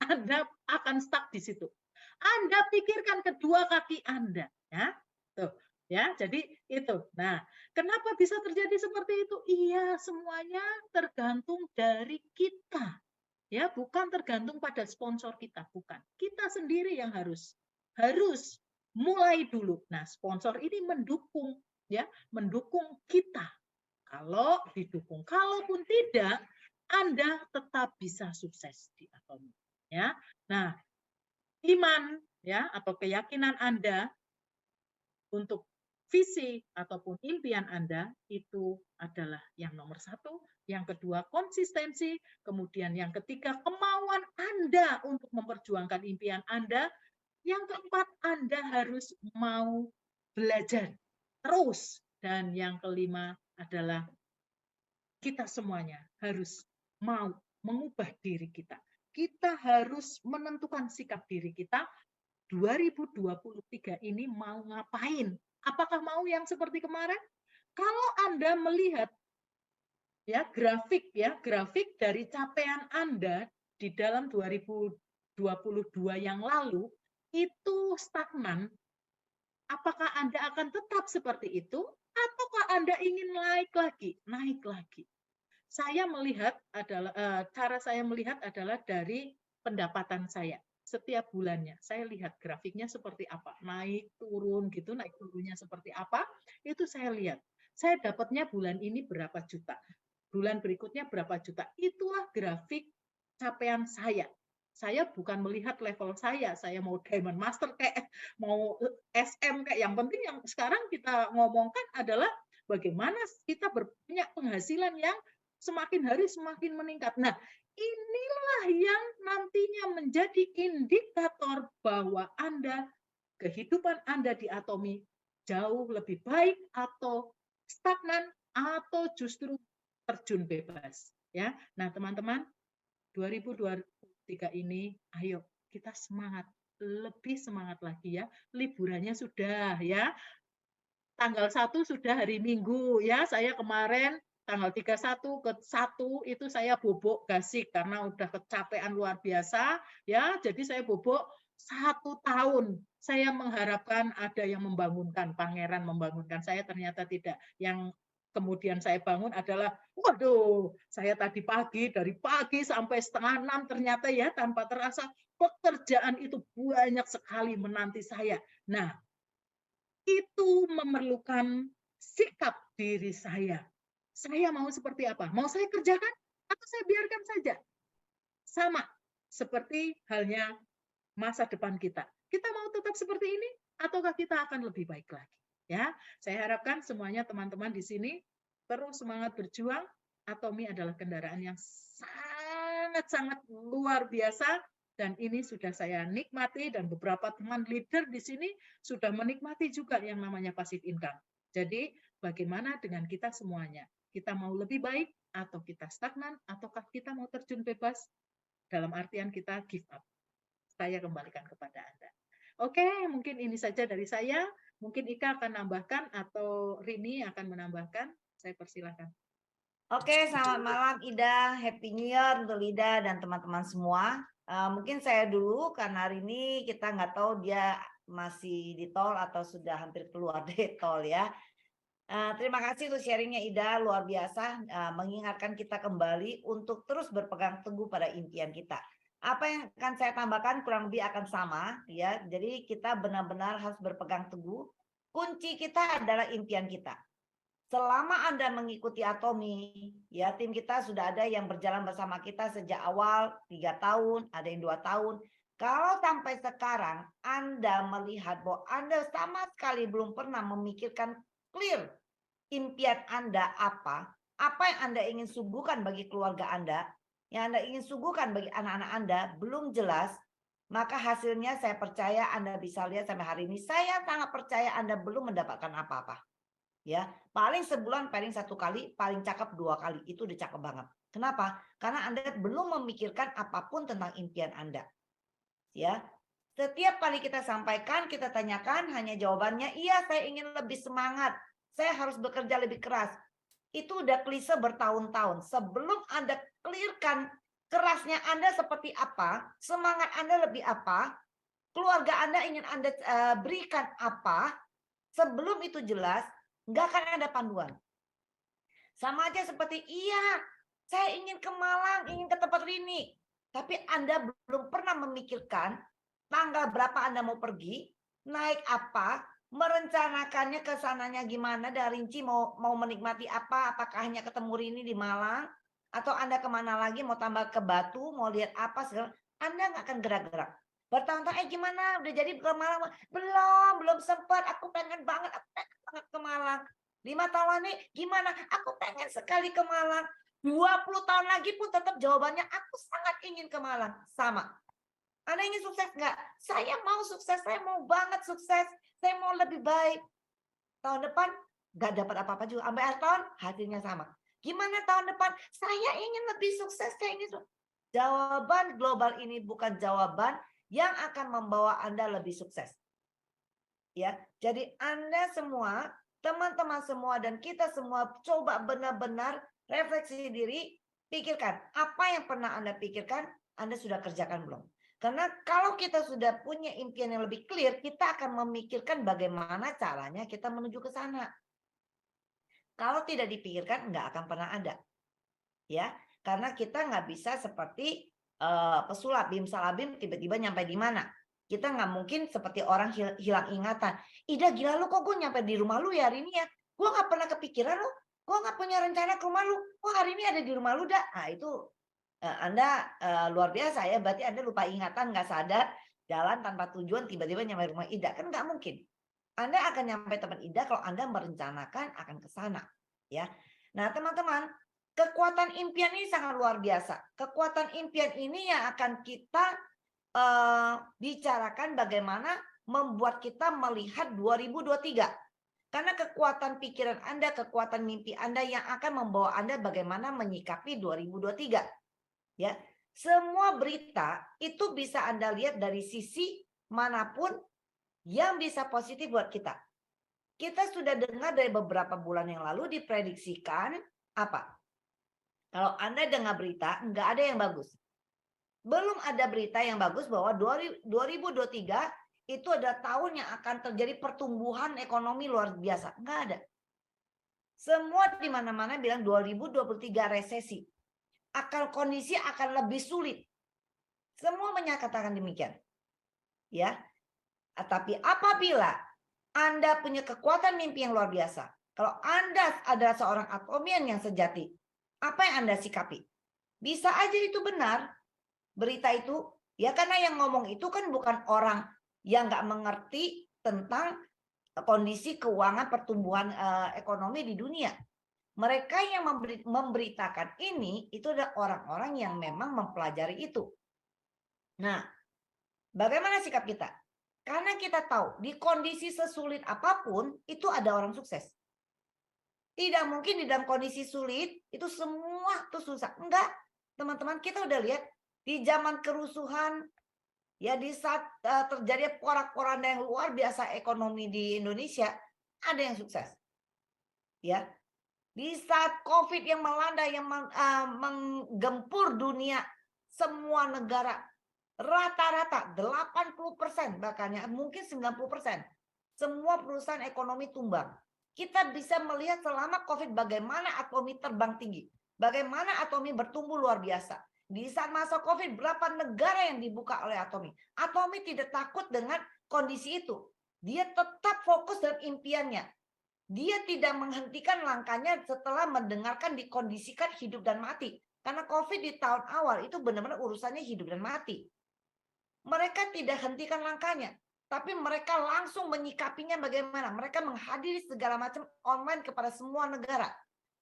Anda akan stuck di situ. Anda pikirkan kedua kaki Anda, ya. Tuh, ya. Jadi itu. Nah, kenapa bisa terjadi seperti itu? Iya, semuanya tergantung dari kita. Ya, bukan tergantung pada sponsor kita, bukan. Kita sendiri yang harus mulai dulu. Nah, sponsor ini mendukung kita. Kalau didukung, kalaupun tidak, Anda tetap bisa sukses di Atomi. Ya. Nah, iman ya atau keyakinan Anda untuk visi ataupun impian Anda itu adalah yang nomor 1, yang kedua konsistensi, kemudian yang ketiga kemauan Anda untuk memperjuangkan impian Anda, yang keempat Anda harus mau belajar terus, dan yang kelima adalah kita semuanya harus mau mengubah diri kita. Kita harus menentukan sikap diri kita 2023 ini mau ngapain, Apakah mau yang seperti kemarin? Kalau Anda melihat grafik dari capaian Anda di dalam 2022 yang lalu itu stagnan, apakah Anda akan tetap seperti itu ataukah Anda ingin naik lagi? Saya melihat adalah cara saya melihat adalah dari pendapatan saya setiap bulannya. Saya lihat grafiknya seperti apa, naik turun gitu, naik turunnya seperti apa, itu saya lihat. Saya dapatnya bulan ini berapa juta, bulan berikutnya berapa juta. Itulah grafik capaian saya. Saya bukan melihat level saya mau Diamond Master kayak mau SM kayak, yang penting yang sekarang kita ngomongkan adalah bagaimana kita punya penghasilan yang semakin hari semakin meningkat. Nah, inilah yang nantinya menjadi indikator bahwa kehidupan Anda di Atomi jauh lebih baik atau stagnan atau justru terjun bebas. Ya, nah teman-teman, 2023 ini, ayo kita semangat, lebih semangat lagi ya. Liburannya sudah ya. Tanggal 1 sudah hari Minggu ya. Saya kemarin tanggal 31 ke 1 itu saya bobok gasik karena udah kecapean luar biasa ya. Jadi saya bobok 1 tahun. Saya mengharapkan ada yang membangunkan, pangeran membangunkan saya, ternyata tidak. Yang kemudian saya bangun adalah, waduh, saya tadi pagi, dari pagi sampai 5:30 ternyata ya, tanpa terasa pekerjaan itu banyak sekali menanti saya. Nah, itu memerlukan sikap diri saya. Saya mau seperti apa? Mau saya kerjakan atau saya biarkan saja? Sama seperti halnya masa depan kita. Kita mau tetap seperti ini ataukah kita akan lebih baik lagi? Ya, saya harapkan semuanya teman-teman di sini terus semangat berjuang. Atomi adalah kendaraan yang sangat-sangat luar biasa dan ini sudah saya nikmati dan beberapa teman leader di sini sudah menikmati juga yang namanya passive income. Jadi bagaimana dengan kita semuanya? Kita mau lebih baik atau kita stagnan ataukah kita mau terjun bebas? Dalam artian kita give up. Saya kembalikan kepada Anda. Oke, mungkin ini saja dari saya. Mungkin Ika akan nambahkan atau Rini akan menambahkan. Saya persilahkan. Oke, selamat malam Ida. Happy New Year untuk Ida dan teman-teman semua. Mungkin saya dulu karena hari ini kita nggak tahu dia masih di tol atau sudah hampir keluar dari tol ya. Terima kasih untuk sharingnya Ida, luar biasa mengingatkan kita kembali untuk terus berpegang teguh pada impian kita. Apa yang akan saya tambahkan kurang lebih akan sama ya. Jadi kita benar-benar harus berpegang teguh. Kunci kita adalah impian kita. Selama Anda mengikuti Atomi, ya tim kita sudah ada yang berjalan bersama kita sejak awal 3 tahun, ada yang 2 tahun. Kalau sampai sekarang Anda melihat bahwa Anda sama sekali belum pernah memikirkan clear impian Anda apa yang Anda ingin suguhkan bagi keluarga Anda, yang Anda ingin suguhkan bagi anak-anak Anda, belum jelas, maka hasilnya saya percaya Anda bisa lihat sampai hari ini, saya sangat percaya Anda belum mendapatkan apa-apa. Ya, paling sebulan paling 1 kali, paling cakep 2 kali, itu udah cakep banget. Kenapa? Karena Anda belum memikirkan apapun tentang impian Anda. Ya, setiap kali kita sampaikan, kita tanyakan, hanya jawabannya, iya saya ingin lebih semangat, saya harus bekerja lebih keras. Itu udah klise bertahun-tahun. Sebelum Anda clearkan kerasnya Anda seperti apa, semangat Anda lebih apa, keluarga Anda ingin Anda berikan apa, sebelum itu jelas, nggak akan ada panduan. Sama aja seperti, iya, saya ingin ke Malang, ingin ke tempat Rini. Tapi Anda belum pernah memikirkan tanggal berapa Anda mau pergi, naik apa, merencanakannya ke sananya gimana, dari Rinci mau menikmati apa, apakah hanya ketemu Rini di Malang, atau Anda kemana lagi, mau tambah ke Batu, mau lihat apa, segala. Anda nggak akan gerak-gerak. Bertahun-tahun, gimana, udah jadi ke Malang? Belum sempat, aku pengen banget ke Malang. 5 tahun ini gimana? Aku pengen sekali ke Malang. 20 tahun lagi pun tetap jawabannya aku sangat ingin ke Malang. Sama. Anda ingin sukses nggak? Saya mau sukses, saya mau banget sukses. Saya mau lebih baik. Tahun depan nggak dapat apa-apa juga. Sampai akhir tahun hasilnya sama. Gimana tahun depan? Saya ingin lebih sukses, saya ingin sukses. Jawaban global ini bukan jawaban yang akan membawa Anda lebih sukses. Ya, jadi Anda semua, teman-teman semua dan kita semua coba benar-benar refleksi diri, pikirkan apa yang pernah Anda pikirkan, Anda sudah kerjakan belum? Karena kalau kita sudah punya impian yang lebih clear, kita akan memikirkan bagaimana caranya kita menuju ke sana. Kalau tidak dipikirkan, nggak akan pernah ada. Ya, karena kita nggak bisa seperti pesulap bim salabim tiba-tiba nyampe di mana. Kita nggak mungkin seperti orang hilang ingatan. Ida, gila lu, kok gue nyampe di rumah lu ya hari ini ya? Gue nggak pernah kepikiran lu. Gue nggak punya rencana ke rumah lu. Kok hari ini ada di rumah lu dah? Nah itu Anda luar biasa ya. Berarti Anda lupa ingatan, nggak sadar, jalan tanpa tujuan tiba-tiba nyampe rumah Ida. Kan nggak mungkin. Anda akan nyampe tempat Ida kalau Anda merencanakan akan ke sana. Ya. Nah teman-teman, kekuatan impian ini sangat luar biasa. Kekuatan impian ini yang akan kita bicarakan bagaimana membuat kita melihat 2023. Karena kekuatan pikiran Anda, kekuatan mimpi Anda yang akan membawa Anda bagaimana menyikapi 2023. Ya, semua berita itu bisa Anda lihat dari sisi manapun yang bisa positif buat kita. Kita sudah dengar dari beberapa bulan yang lalu diprediksikan apa? Kalau Anda dengar berita, nggak ada yang bagus. Belum ada berita yang bagus bahwa 2023 itu adalah tahun yang akan terjadi pertumbuhan ekonomi luar biasa. Nggak ada. Semua di mana-mana bilang 2023 resesi. Kondisi akan lebih sulit. Semua menyatakan demikian. Ya. Tapi apabila Anda punya kekuatan mimpi yang luar biasa, kalau Anda adalah seorang atomian yang sejati, apa yang Anda sikapi? Bisa aja itu benar, berita itu, ya karena yang ngomong itu kan bukan orang yang nggak mengerti tentang kondisi keuangan pertumbuhan ekonomi di dunia. Mereka yang memberitakan ini, itu adalah orang-orang yang memang mempelajari itu. Nah, bagaimana sikap kita? Karena kita tahu, di kondisi sesulit apapun, itu ada orang sukses. Tidak mungkin di dalam kondisi sulit, itu semua tuh susah. Enggak, teman-teman, kita udah lihat, di zaman kerusuhan, ya di saat terjadi porak-poranda yang luar biasa ekonomi di Indonesia, ada yang sukses. Ya, di saat COVID yang melanda, yang menggempur dunia, semua negara, rata-rata 80%, bahkan mungkin 90%, semua perusahaan ekonomi tumbang. Kita bisa melihat selama COVID bagaimana atomi terbang tinggi, bagaimana atomi bertumbuh luar biasa. Di saat masa COVID, berapa negara yang dibuka oleh atomi? Atomi tidak takut dengan kondisi itu. Dia tetap fokus dengan impiannya. Dia tidak menghentikan langkahnya setelah mendengarkan dikondisikan hidup dan mati. Karena COVID di tahun awal itu benar-benar urusannya hidup dan mati. Mereka tidak hentikan langkahnya. Tapi mereka langsung menyikapinya bagaimana. Mereka menghadiri segala macam online kepada semua negara.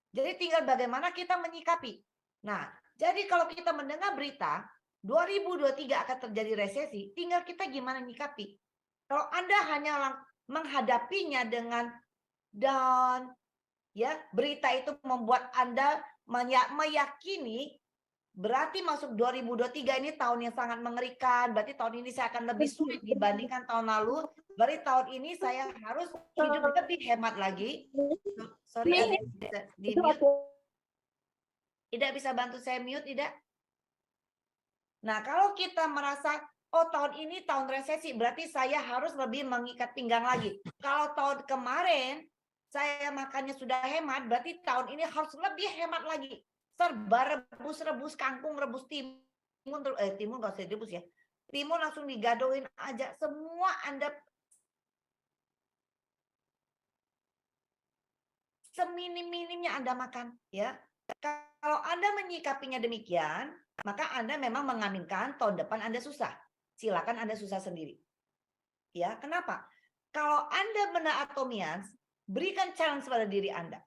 Jadi tinggal bagaimana kita menyikapi. Nah, jadi kalau kita mendengar berita 2023 akan terjadi resesi, tinggal kita gimana nyikapi. Kalau Anda hanya menghadapinya dengan down, ya berita itu membuat Anda meyakini berarti masuk 2023 ini tahun yang sangat mengerikan, berarti tahun ini saya akan lebih sulit dibandingkan tahun lalu, berarti tahun ini saya harus hidup lebih hemat lagi. Sorry, ada di mute. Tidak bisa bantu saya mute, tidak? Nah, kalau kita merasa, oh tahun ini tahun resesi, berarti saya harus lebih mengikat pinggang lagi. Kalau tahun kemarin, saya makannya sudah hemat, berarti tahun ini harus lebih hemat lagi. Serba rebus kangkung, rebus timun, timun nggak usah direbus ya. Timun langsung digadoin aja. Semua Anda seminim-minimnya Anda makan, ya. Kalau Anda menyikapinya demikian, maka Anda memang mengaminkan tahun depan Anda susah. Silakan Anda susah sendiri. Ya, kenapa? Kalau Anda benar atomians, berikan challenge pada diri Anda.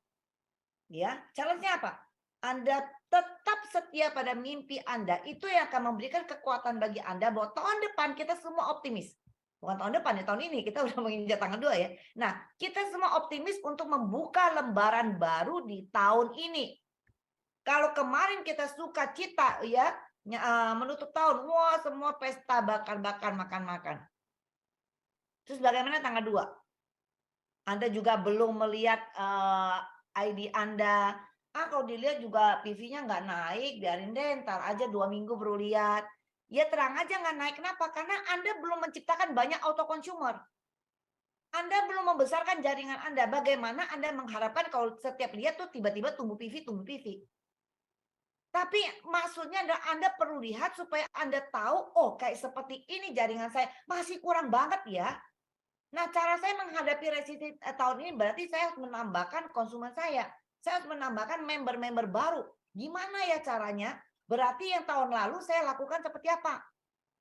Ya, challenge-nya apa? Anda tetap setia pada mimpi Anda. Itu yang akan memberikan kekuatan bagi Anda bahwa tahun depan kita semua optimis. Bukan tahun depan ya, tahun ini kita udah menginjak tanggal 2 ya. Nah, kita semua optimis untuk membuka lembaran baru di tahun ini. Kalau kemarin kita suka cita ya, menutup tahun, wah semua pesta bakar-bakar, makan-makan. Terus bagaimana tanggal 2? Anda juga belum melihat ID Anda. Kalau dilihat juga PV-nya nggak naik, biarin deh, ntar aja 2 minggu baru lihat. Ya terang aja nggak naik. Kenapa? Karena Anda belum menciptakan banyak auto consumer. Anda belum membesarkan jaringan Anda. Bagaimana Anda mengharapkan kalau setiap lihat tuh tiba-tiba tumbuh PV. Tapi maksudnya Anda perlu lihat supaya Anda tahu, oh kayak seperti ini jaringan saya masih kurang banget ya. Nah, cara saya menghadapi resesi tahun ini berarti saya harus menambahkan konsumen saya. Saya harus menambahkan member-member baru. Gimana ya caranya? Berarti yang tahun lalu saya lakukan seperti apa?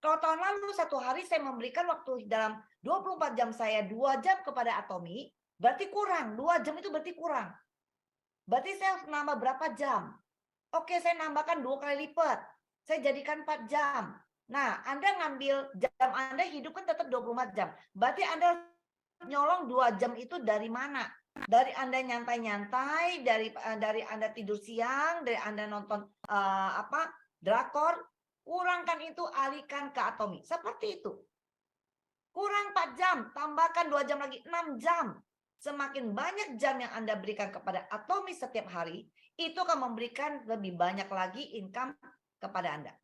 Kalau tahun lalu 1 hari saya memberikan waktu dalam 24 jam saya 2 jam kepada Atomi, berarti kurang. 2 jam itu berarti kurang. Berarti saya harus nambah berapa jam? Oke, saya nambahkan 2 kali lipat. Saya jadikan 4 jam. Nah, Anda ngambil jam Anda hidup kan tetap 24 jam. Berarti Anda nyolong 2 jam itu dari mana? Dari Anda nyantai-nyantai, dari Anda tidur siang, dari Anda nonton drakor, kurangkan itu, alihkan ke Atomi. Seperti itu. Kurang 4 jam, tambahkan 2 jam lagi, 6 jam. Semakin banyak jam yang Anda berikan kepada Atomi setiap hari, itu akan memberikan lebih banyak lagi income kepada Anda.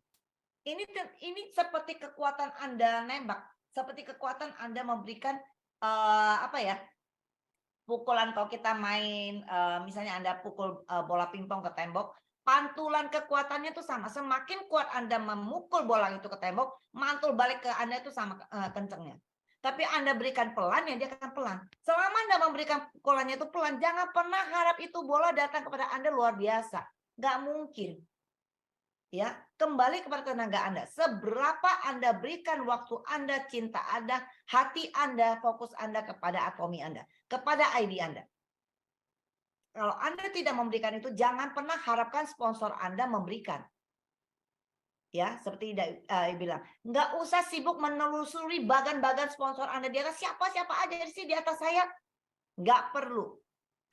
Ini seperti kekuatan Anda nembak, seperti kekuatan Anda memberikan pukulan. Kalau kita main misalnya Anda pukul bola pingpong ke tembok, pantulan kekuatannya itu sama. Semakin kuat Anda memukul bola itu ke tembok, mantul balik ke Anda itu sama kencengnya. Tapi Anda berikan pelan, ya dia akan pelan. Selama Anda memberikan pukulannya itu pelan, jangan pernah harap itu bola datang kepada Anda luar biasa. Nggak mungkin. Ya, kembali kepada tenaga Anda. Seberapa Anda berikan waktu Anda, cinta Anda, hati Anda, fokus Anda kepada Atomi Anda, kepada ID Anda. Kalau Anda tidak memberikan itu, jangan pernah harapkan sponsor Anda memberikan. Ya, seperti Ida bilang, nggak usah sibuk menelusuri bagan-bagan sponsor Anda. Dia siapa-siapa aja sih di atas saya. Nggak perlu.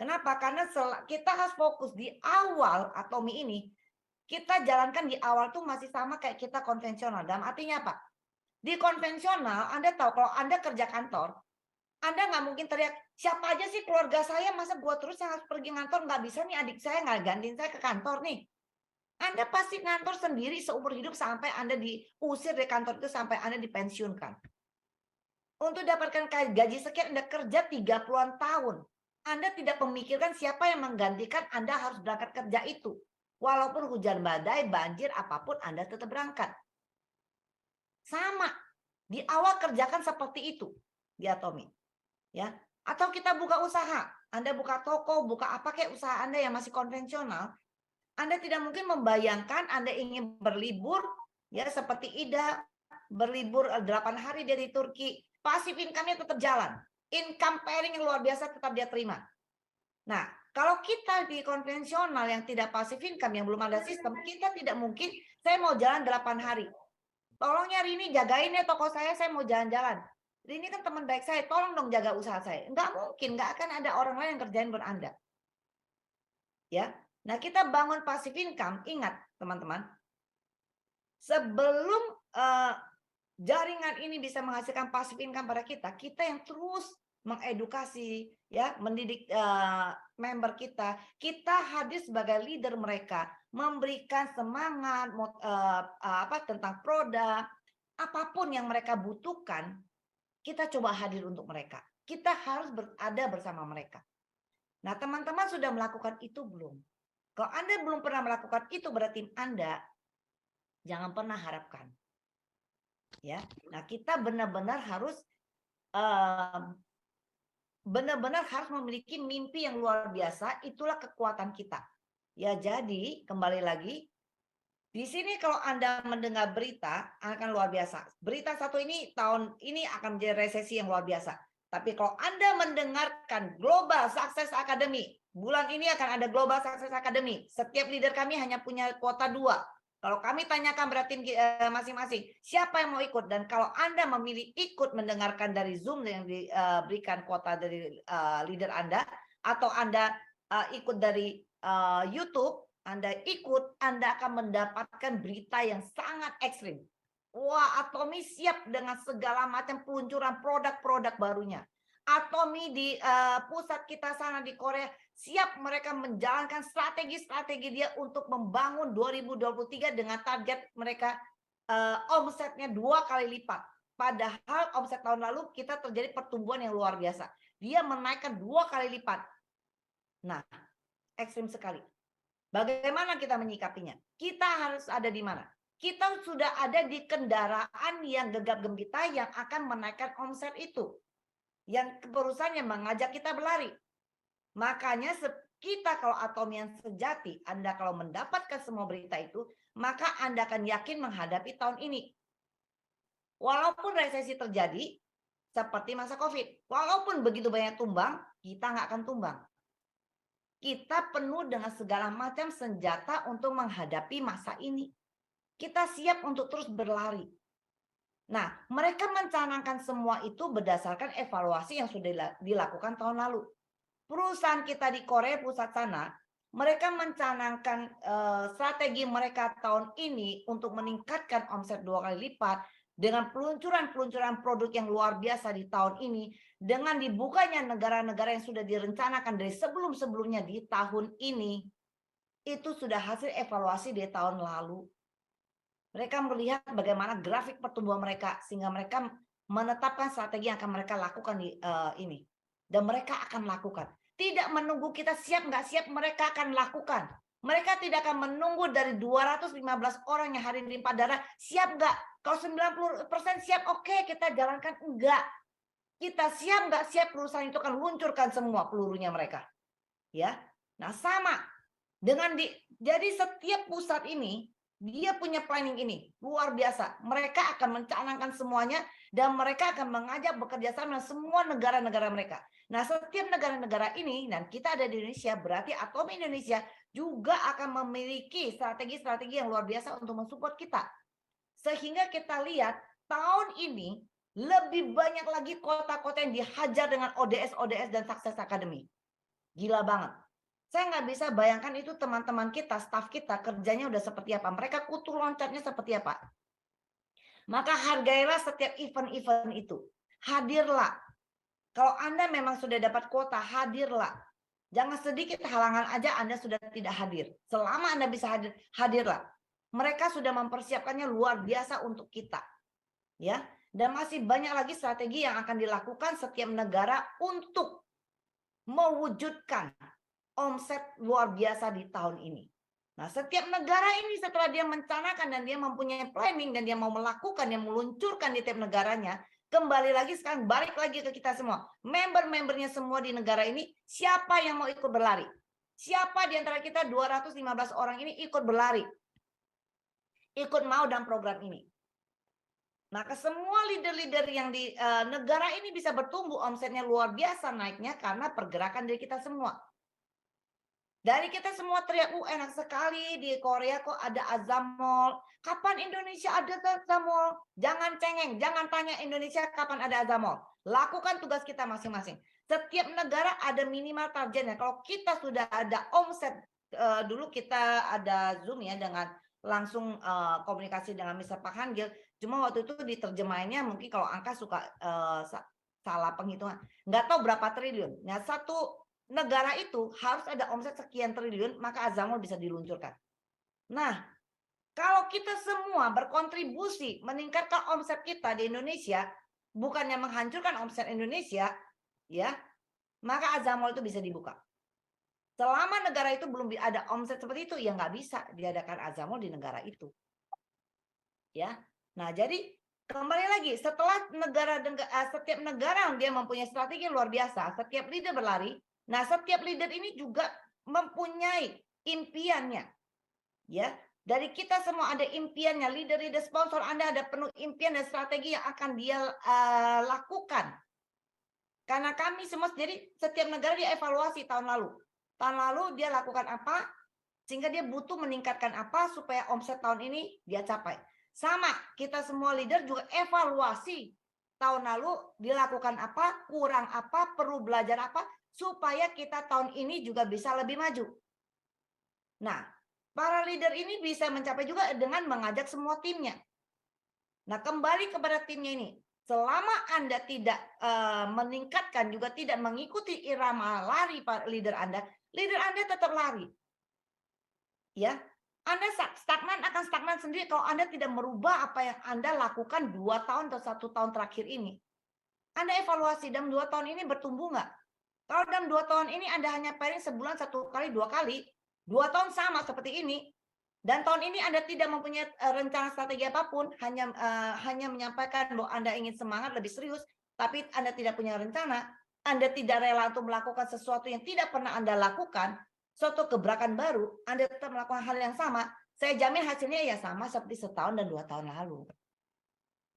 Kenapa? Karena kita harus fokus di awal Atomi ini. Kita jalankan di awal tuh masih sama kayak kita konvensional. Dalam artinya apa? Di konvensional, Anda tahu kalau Anda kerja kantor, Anda nggak mungkin teriak, siapa aja sih keluarga saya, masa buat terus yang harus pergi ngantor, nggak bisa nih adik saya nggak gantiin saya ke kantor nih. Anda pasti ngantor sendiri seumur hidup sampai Anda diusir dari kantor itu sampai Anda dipensiunkan. Untuk dapatkan gaji sekian Anda kerja 30-an tahun. Anda tidak memikirkan siapa yang menggantikan Anda harus berangkat kerja itu. Walaupun hujan badai, banjir, apapun Anda tetap berangkat. Sama. Di awal kerjakan seperti itu di Atomi. Ya. Atau kita buka usaha. Anda buka toko, buka apa kayak usaha Anda yang masih konvensional. Anda tidak mungkin membayangkan Anda ingin berlibur ya seperti Ida berlibur 8 hari dari Turki, pasif income-nya tetap jalan. Income pairing yang luar biasa tetap dia terima. Nah, kalau kita di konvensional yang tidak pasif income, yang belum ada sistem, kita tidak mungkin saya mau jalan 8 hari. Tolongnya Rini jagain ya toko saya mau jalan-jalan. Rini kan teman baik saya, tolong dong jaga usaha saya. Nggak mungkin, nggak akan ada orang lain yang kerjain buat Anda. Ya. Nah, kita bangun passive income, ingat teman-teman, sebelum jaringan ini bisa menghasilkan passive income pada kita yang terus mengedukasi, ya, mendidik member kita hadir sebagai leader mereka, memberikan semangat tentang produk, apapun yang mereka butuhkan, kita coba hadir untuk mereka. Kita harus berada bersama mereka. Nah, teman-teman sudah melakukan itu belum? Kalau Anda belum pernah melakukan itu berarti Anda jangan pernah harapkan. Ya. Nah, kita benar-benar harus memiliki mimpi yang luar biasa, itulah kekuatan kita. Ya, jadi kembali lagi di sini kalau Anda mendengar berita akan luar biasa. Berita satu ini tahun ini akan menjadi resesi yang luar biasa. Tapi kalau Anda mendengarkan Global Success Academy, bulan ini akan ada Global Success Academy. Setiap leader kami hanya punya kuota 2. Kalau kami tanyakan berarti masing-masing, siapa yang mau ikut? Dan kalau Anda memilih ikut mendengarkan dari Zoom yang diberikan kuota dari leader Anda, atau Anda ikut dari YouTube, Anda ikut, Anda akan mendapatkan berita yang sangat ekstrim. Wah, Atomi siap dengan segala macam peluncuran produk-produk barunya. Atomi di pusat kita sana di Korea siap mereka menjalankan strategi-strategi dia untuk membangun 2023 dengan target mereka omsetnya 2 kali lipat. Padahal omset tahun lalu kita terjadi pertumbuhan yang luar biasa. Dia menaikkan 2 kali lipat. Nah, ekstrim sekali. Bagaimana kita menyikapinya? Kita harus ada di mana? Kita sudah ada di kendaraan yang gegap gempita yang akan menaikkan omset itu. Yang perusahaan yang mengajak kita berlari. Makanya kita kalau Atomi yang sejati, Anda kalau mendapatkan semua berita itu, maka Anda akan yakin menghadapi tahun ini. Walaupun resesi terjadi, seperti masa COVID. Walaupun begitu banyak tumbang, kita nggak akan tumbang. Kita penuh dengan segala macam senjata untuk menghadapi masa ini. Kita siap untuk terus berlari. Nah, mereka mencanangkan semua itu berdasarkan evaluasi yang sudah dilakukan tahun lalu. Perusahaan kita di Korea Pusat sana, mereka mencanangkan strategi mereka tahun ini untuk meningkatkan omset 2 kali lipat dengan peluncuran produk yang luar biasa di tahun ini, dengan dibukanya negara-negara yang sudah direncanakan dari sebelum-sebelumnya di tahun ini, itu sudah hasil evaluasi di tahun lalu. Mereka melihat bagaimana grafik pertumbuhan mereka sehingga mereka menetapkan strategi yang akan mereka lakukan di ini. Dan mereka akan lakukan. Tidak menunggu kita siap nggak siap, mereka akan lakukan. Mereka tidak akan menunggu dari 215 orang yang hari ini limpah darah. Siap nggak? Kalau 90% siap, oke, kita jalankan. Enggak. Kita siap nggak siap, perusahaan itu akan luncurkan semua pelurunya mereka. Ya. Nah, sama. Jadi setiap pusat ini, dia punya planning ini luar biasa. Mereka akan mencanangkan semuanya dan mereka akan mengajak bekerja sama dengan semua negara-negara mereka. Nah, setiap negara-negara ini, dan kita ada di Indonesia, berarti Atomi Indonesia juga akan memiliki strategi-strategi yang luar biasa untuk mensupport kita. Sehingga kita lihat tahun ini lebih banyak lagi kota-kota yang dihajar dengan ODS dan Success Academy. Gila banget. Saya nggak bisa bayangkan itu teman-teman kita, staf kita, kerjanya udah seperti apa. Mereka kutu loncatnya seperti apa. Maka hargailah setiap event-event itu. Hadirlah. Kalau Anda memang sudah dapat kuota, hadirlah. Jangan sedikit halangan aja Anda sudah tidak hadir. Selama Anda bisa hadir, hadirlah. Mereka sudah mempersiapkannya luar biasa untuk kita. Ya, dan masih banyak lagi strategi yang akan dilakukan setiap negara untuk mewujudkan omset luar biasa di tahun ini. Nah, setiap negara ini setelah dia mencanakan dan dia mempunyai planning dan dia mau melakukan, yang meluncurkan di tiap negaranya, kembali lagi sekarang balik lagi ke kita semua. Member-membernya semua di negara ini, siapa yang mau ikut berlari? Siapa di antara kita 215 orang ini ikut berlari? Ikut mau dalam program ini. Maka semua leader-leader yang di negara ini bisa bertumbuh, omsetnya luar biasa naiknya karena pergerakan dari kita semua. Dari kita semua teriak, enak sekali di Korea kok ada Azamol. Kapan Indonesia ada Azamol? Jangan cengeng, jangan tanya Indonesia kapan ada Azamol. Lakukan tugas kita masing-masing. Setiap negara ada minimal targetnya. Kalau kita sudah ada omset, dulu kita ada Zoom ya dengan langsung komunikasi dengan Mr. Pak Hangil. Cuma waktu itu diterjemahinnya mungkin kalau angka suka salah penghitungan. Nggak tahu berapa triliun. Nah, satu negara itu harus ada omset sekian triliun, maka Azamol bisa diluncurkan. Nah, kalau kita semua berkontribusi meningkatkan omset kita di Indonesia, bukannya menghancurkan omset Indonesia, ya, maka Azamol itu bisa dibuka. Selama negara itu belum ada omset seperti itu, ya nggak bisa diadakan Azamol di negara itu. Ya, nah jadi kembali lagi, setelah setiap negara dia mempunyai strategi luar biasa, setiap leader berlari. Nah, setiap leader ini juga mempunyai impiannya. Ya, dari kita semua ada impiannya, leader-leader sponsor Anda ada penuh impian dan strategi yang akan dia lakukan. Karena kami semua, jadi setiap negara dia evaluasi tahun lalu. Tahun lalu dia lakukan apa, sehingga dia butuh meningkatkan apa supaya omset tahun ini dia capai. Sama, kita semua leader juga evaluasi tahun lalu dilakukan apa, kurang apa, perlu belajar apa, supaya kita tahun ini juga bisa lebih maju. Nah, para leader ini bisa mencapai juga dengan mengajak semua timnya. Nah, kembali kepada timnya ini. Selama Anda tidak meningkatkan, juga tidak mengikuti irama lari leader Anda tetap lari. Ya, Anda stagnan akan stagnan sendiri kalau Anda tidak merubah apa yang Anda lakukan 2 tahun atau 1 tahun terakhir ini. Anda evaluasi dalam 2 tahun ini bertumbuh nggak? Kalau dalam 2 tahun ini Anda hanya pairing sebulan 1 kali, 2 kali, 2 tahun sama seperti ini, dan tahun ini Anda tidak mempunyai rencana strategi apapun, hanya menyampaikan bahwa Anda ingin semangat lebih serius, tapi Anda tidak punya rencana, Anda tidak rela untuk melakukan sesuatu yang tidak pernah Anda lakukan, suatu gebrakan baru, Anda tetap melakukan hal yang sama, saya jamin hasilnya ya sama seperti setahun dan 2 tahun lalu.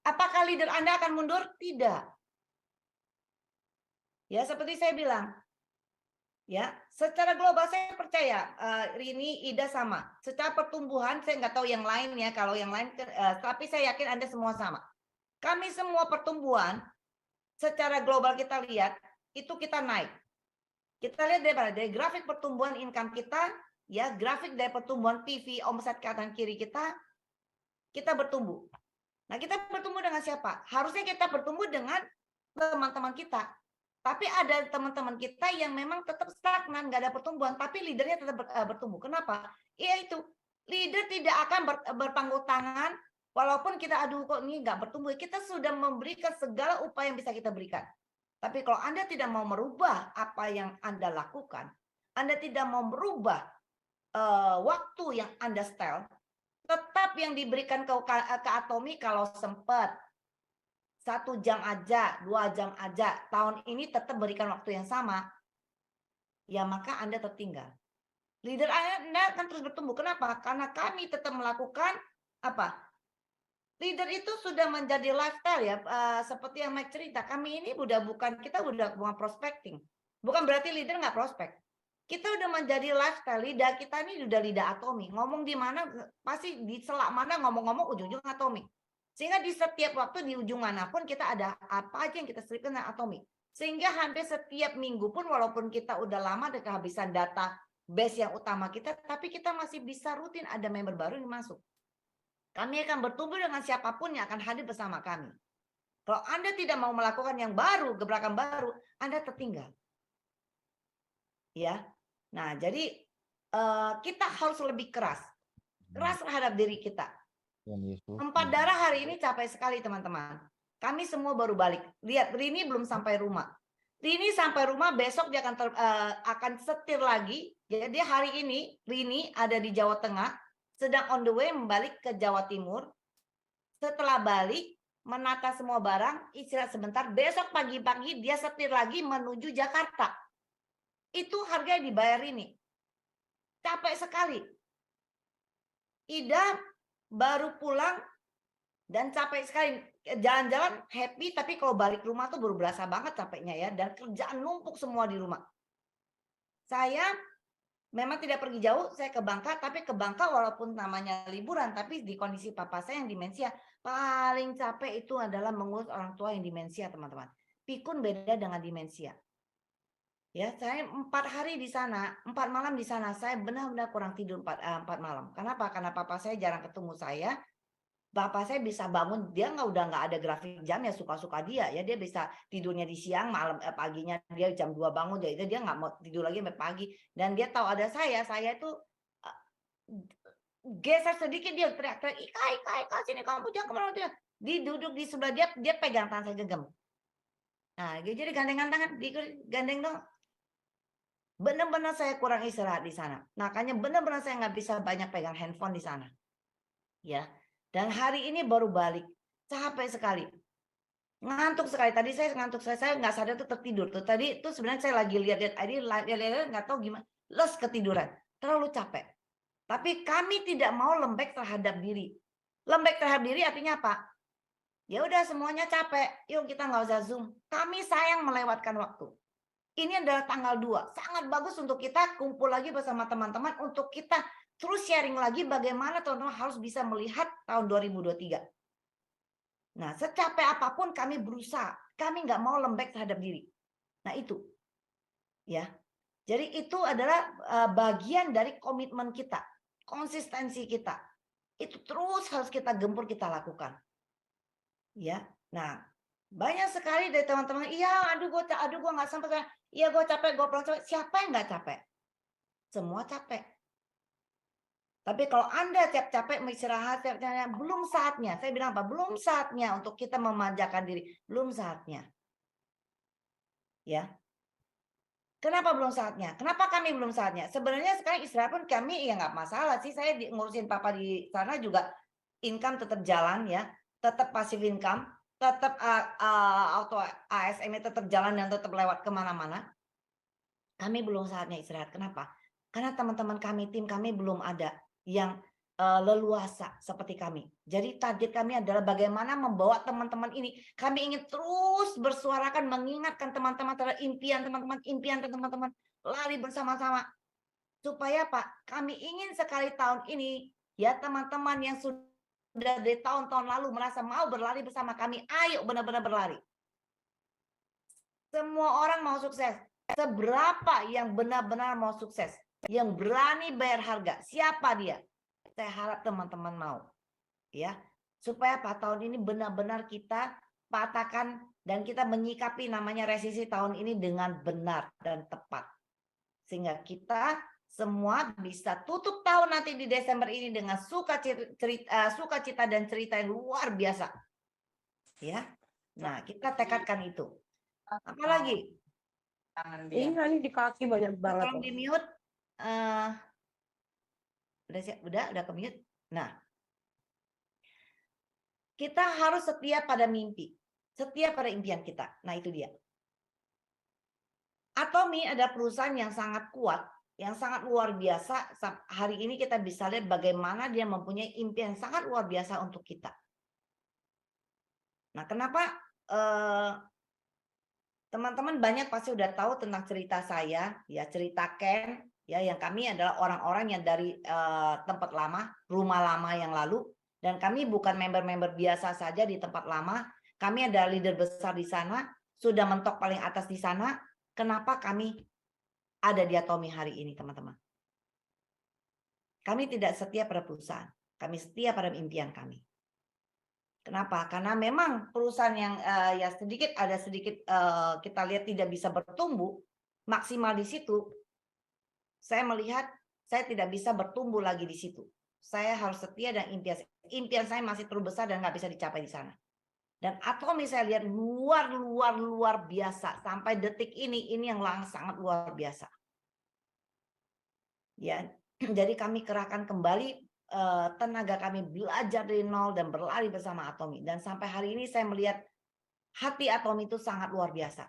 Apakah leader Anda akan mundur? Tidak. Ya, seperti saya bilang, ya, secara global saya percaya Rini, Ida sama. Secara pertumbuhan saya nggak tahu yang lain ya, kalau yang lain, tapi saya yakin Anda semua sama. Kami semua pertumbuhan secara global kita lihat itu kita naik. Kita lihat dari grafik pertumbuhan income kita, ya, grafik dari pertumbuhan PV omset kanan kiri kita bertumbuh. Nah, kita bertumbuh dengan siapa? Harusnya kita bertumbuh dengan teman-teman kita. Tapi ada teman-teman kita yang memang tetap stagnan, nggak ada pertumbuhan, tapi leadernya tetap bertumbuh. Kenapa? Iya itu, leader tidak akan berpangku tangan, walaupun kita aduh kok ini nggak bertumbuh. Kita sudah memberikan segala upaya yang bisa kita berikan. Tapi kalau Anda tidak mau merubah apa yang Anda lakukan, Anda tidak mau merubah waktu yang Anda setel, tetap yang diberikan ke Atomi kalau sempat. 1 jam aja, 2 jam aja, tahun ini tetap berikan waktu yang sama, ya maka Anda tertinggal. Leader Anda akan terus bertumbuh. Kenapa? Karena kami tetap melakukan apa? Leader itu sudah menjadi lifestyle ya, seperti yang Mike cerita. Kami ini kita udah bukan prospecting. Bukan berarti leader nggak prospek. Kita udah menjadi lifestyle. Lidah kita ini udah lidah Atomi. Ngomong di mana, pasti di selak mana ngomong-ngomong ujung-ujung Atomi. Sehingga di setiap waktu di ujung manapun kita ada apa aja yang kita selipkan dengan Atomi. Sehingga hampir setiap minggu pun walaupun kita udah lama ada kehabisan data base yang utama kita, tapi kita masih bisa rutin ada member baru yang masuk. Kami akan bertumbuh dengan siapapun yang akan hadir bersama kami. Kalau Anda tidak mau melakukan yang baru, gebrakan baru, Anda tertinggal. Ya. Nah, jadi kita harus lebih keras terhadap diri kita. 4 darah hari ini capek sekali teman-teman. Kami semua baru balik. Lihat, Rini belum sampai rumah. Rini sampai rumah besok dia akan setir lagi. Jadi hari ini Rini ada di Jawa Tengah, sedang on the way membalik ke Jawa Timur. Setelah balik, menata semua barang, istirahat sebentar. Besok pagi-pagi dia setir lagi menuju Jakarta. Itu harganya dibayar Rini. Capek sekali. Ida baru pulang dan capek sekali, jalan-jalan happy, tapi kalau balik rumah tuh baru berasa banget capeknya ya, dan kerjaan numpuk semua di rumah. Saya memang tidak pergi jauh, saya ke Bangka, tapi ke Bangka walaupun namanya liburan, tapi di kondisi papa saya yang demensia, paling capek itu adalah mengurus orang tua yang demensia, teman-teman. Pikun beda dengan demensia. Ya, saya 4 hari di sana, 4 malam di sana, saya benar-benar kurang tidur 4 malam. Kenapa? Karena papa saya jarang ketemu saya. Bapak saya bisa bangun, dia udah nggak ada grafik jam ya, suka-suka dia ya, dia bisa tidurnya di siang, malam paginya dia jam 2 bangun, dia nggak mau tidur lagi sampai pagi, dan dia tahu ada saya itu geser sedikit dia teriak-teriak, Ika, sini kamu jangan kemana-mana. Dia duduk di sebelah dia pegang tangan saya genggam. Nah, jadi gandengan tangan, gandeng dong. Benar-benar saya kurang istirahat di sana. Makanya benar-benar saya nggak bisa banyak pegang handphone di sana. Ya. Dan hari ini baru balik. Capek sekali. Ngantuk sekali. Tadi saya ngantuk. Saya nggak sadar tuh tertidur. Tuh tadi itu sebenarnya saya lagi lihat-lihat nggak tahu gimana. Les ketiduran. Terlalu capek. Tapi kami tidak mau lembek terhadap diri. Lembek terhadap diri artinya apa? Ya udah semuanya capek. Yuk kita nggak usah Zoom. Kami sayang melewatkan waktu. Ini adalah tanggal 2. Sangat bagus untuk kita kumpul lagi bersama teman-teman untuk kita terus sharing lagi bagaimana teman-teman harus bisa melihat tahun 2023. Nah, secapek apapun kami berusaha. Kami nggak mau lembek terhadap diri. Nah, itu. Ya. Jadi itu adalah bagian dari komitmen kita. Konsistensi kita. Itu terus harus kita gempur, kita lakukan. Ya, nah banyak sekali dari teman-teman, iya, aduh gue nggak sampai, iya gue capek, gue pulang capek. Siapa yang nggak capek? Semua capek. Tapi kalau Anda tiap capek mau istirahat, belum saatnya. Saya bilang apa? Belum saatnya untuk kita memanjakan diri. Belum saatnya. Ya. Kenapa belum saatnya? Kenapa kami belum saatnya? Sebenarnya sekarang istirahat pun kami ya nggak masalah sih. Saya ngurusin papa di sana juga income tetap jalan ya. Tetap passive income. Tetap auto ASM-nya tetap jalan dan tetap lewat kemana-mana. Kami belum saatnya istirahat. Kenapa? Karena teman-teman kami, tim kami belum ada yang leluasa seperti kami. Jadi target kami adalah bagaimana membawa teman-teman ini. Kami ingin terus bersuarakan, mengingatkan teman-teman terhadap impian teman-teman, lari bersama-sama. Supaya Pak, kami ingin sekali tahun ini, ya teman-teman yang sudah dari tahun-tahun lalu merasa mau berlari bersama kami, ayo benar-benar berlari. Semua orang mau sukses. Seberapa yang benar-benar mau sukses? Yang berani bayar harga. Siapa dia? Saya harap teman-teman mau. Ya, supaya Pak tahun ini benar-benar kita patahkan dan kita menyikapi namanya resisi tahun ini dengan benar dan tepat. Sehingga kita semua bisa tutup tahun nanti di Desember ini dengan sukacita dan cerita yang luar biasa. Ya. Nah, kita tekadkan itu. Apalagi? Ini di kaki banyak banget. Tolong di mute. Udah ke mute. Nah, kita harus setia pada mimpi, setia pada impian kita. Nah, itu dia. Atomi ada perusahaan yang sangat kuat, yang sangat luar biasa. Hari ini kita bisa lihat bagaimana dia mempunyai impian yang sangat luar biasa untuk kita. Nah, kenapa teman-teman banyak pasti udah tahu tentang cerita saya, ya cerita Ken, ya yang kami adalah orang-orang yang dari tempat lama, rumah lama yang lalu, dan kami bukan member-member biasa saja di tempat lama. Kami adalah leader besar di sana, sudah mentok paling atas di sana. Kenapa kami ada di Atomi hari ini, teman-teman? Kami tidak setia pada perusahaan, kami setia pada impian kami. Kenapa? Karena memang perusahaan yang ya sedikit kita lihat tidak bisa bertumbuh maksimal di situ. Saya melihat saya tidak bisa bertumbuh lagi di situ. Saya harus setia dan impian saya masih terlalu besar dan nggak bisa dicapai di sana. Dan Atomi saya lihat luar biasa sampai detik ini yang sangat luar biasa. Ya, jadi kami kerahkan kembali tenaga kami belajar dari nol dan berlari bersama Atomi. Dan sampai hari ini saya melihat hati Atomi itu sangat luar biasa.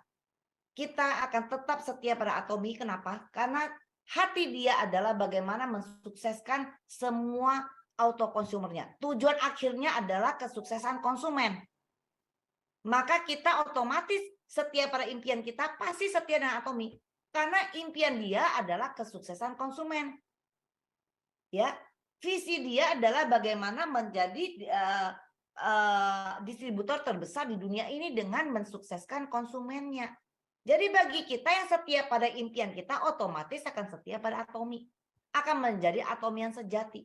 Kita akan tetap setia pada Atomi. Kenapa? Karena hati dia adalah bagaimana mensukseskan semua auto consumernya. Tujuan akhirnya adalah kesuksesan konsumen. Maka kita otomatis setia pada impian kita, pasti setia dengan Atomi. Karena impian dia adalah kesuksesan konsumen. Ya, visi dia adalah bagaimana menjadi distributor terbesar di dunia ini dengan mensukseskan konsumennya. Jadi bagi kita yang setia pada impian kita, otomatis akan setia pada Atomi. Akan menjadi Atomi yang sejati.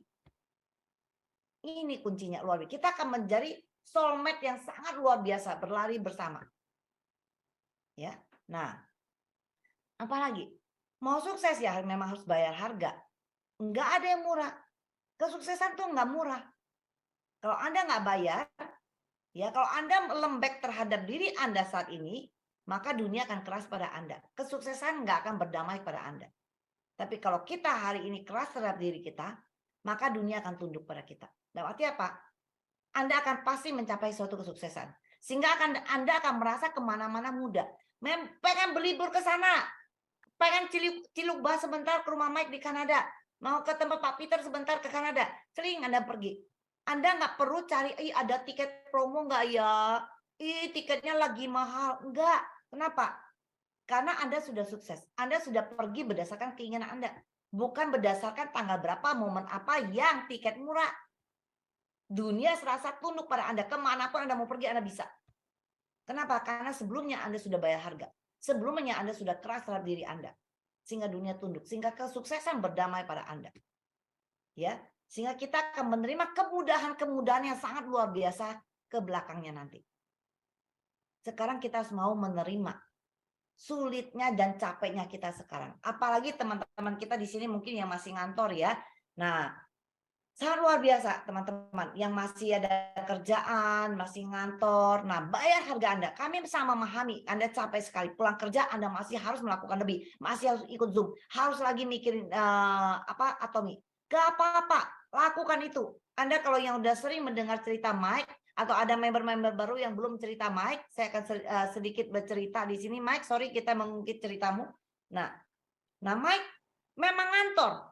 Ini kuncinya luar biasa. Kita akan menjadi soulmate yang sangat luar biasa, berlari bersama. Ya. Nah, apalagi? Mau sukses ya memang harus bayar harga. Enggak ada yang murah. Kesuksesan tuh enggak murah. Kalau Anda enggak bayar, ya kalau Anda lembek terhadap diri Anda saat ini, maka dunia akan keras pada Anda. Kesuksesan enggak akan berdamai pada Anda. Tapi kalau kita hari ini keras terhadap diri kita, maka dunia akan tunduk pada kita. Dan artinya apa? Anda akan pasti mencapai suatu kesuksesan. Sehingga Anda akan merasa kemana-mana mudah. Pengen berlibur ke sana. Pengen ciluk bah sebentar ke rumah Mike di Kanada. Mau ke tempat Pak Peter sebentar ke Kanada. Sering Anda pergi. Anda nggak perlu cari, ada tiket promo nggak ya? Tiketnya lagi mahal. Enggak. Kenapa? Karena Anda sudah sukses. Anda sudah pergi berdasarkan keinginan Anda. Bukan berdasarkan tanggal berapa, momen apa yang tiket murah. Dunia serasa tunduk pada Anda. Kemanapun Anda mau pergi, Anda bisa. Kenapa? Karena sebelumnya Anda sudah bayar harga. Sebelumnya Anda sudah keras terhadap diri Anda. Sehingga dunia tunduk. Sehingga kesuksesan berdamai pada Anda. Ya, sehingga kita akan menerima kemudahan-kemudahan yang sangat luar biasa ke belakangnya nanti. Sekarang kita harus mau menerima sulitnya dan capeknya kita sekarang. Apalagi teman-teman kita di sini mungkin yang masih ngantor ya. Nah, sangat luar biasa teman-teman yang masih ada kerjaan, masih ngantor. Nah, bayar harga Anda. Kami sama memahami Anda capek sekali. Pulang kerja Anda masih harus melakukan lebih. Masih harus ikut Zoom. Harus lagi mikirin Atomi. Gak apa-apa, lakukan itu. Anda kalau yang udah sering mendengar cerita Mike, atau ada member-member baru yang belum cerita Mike, saya akan sedikit bercerita di sini. Mike, sorry kita mengungkit ceritamu. Nah Mike memang ngantor.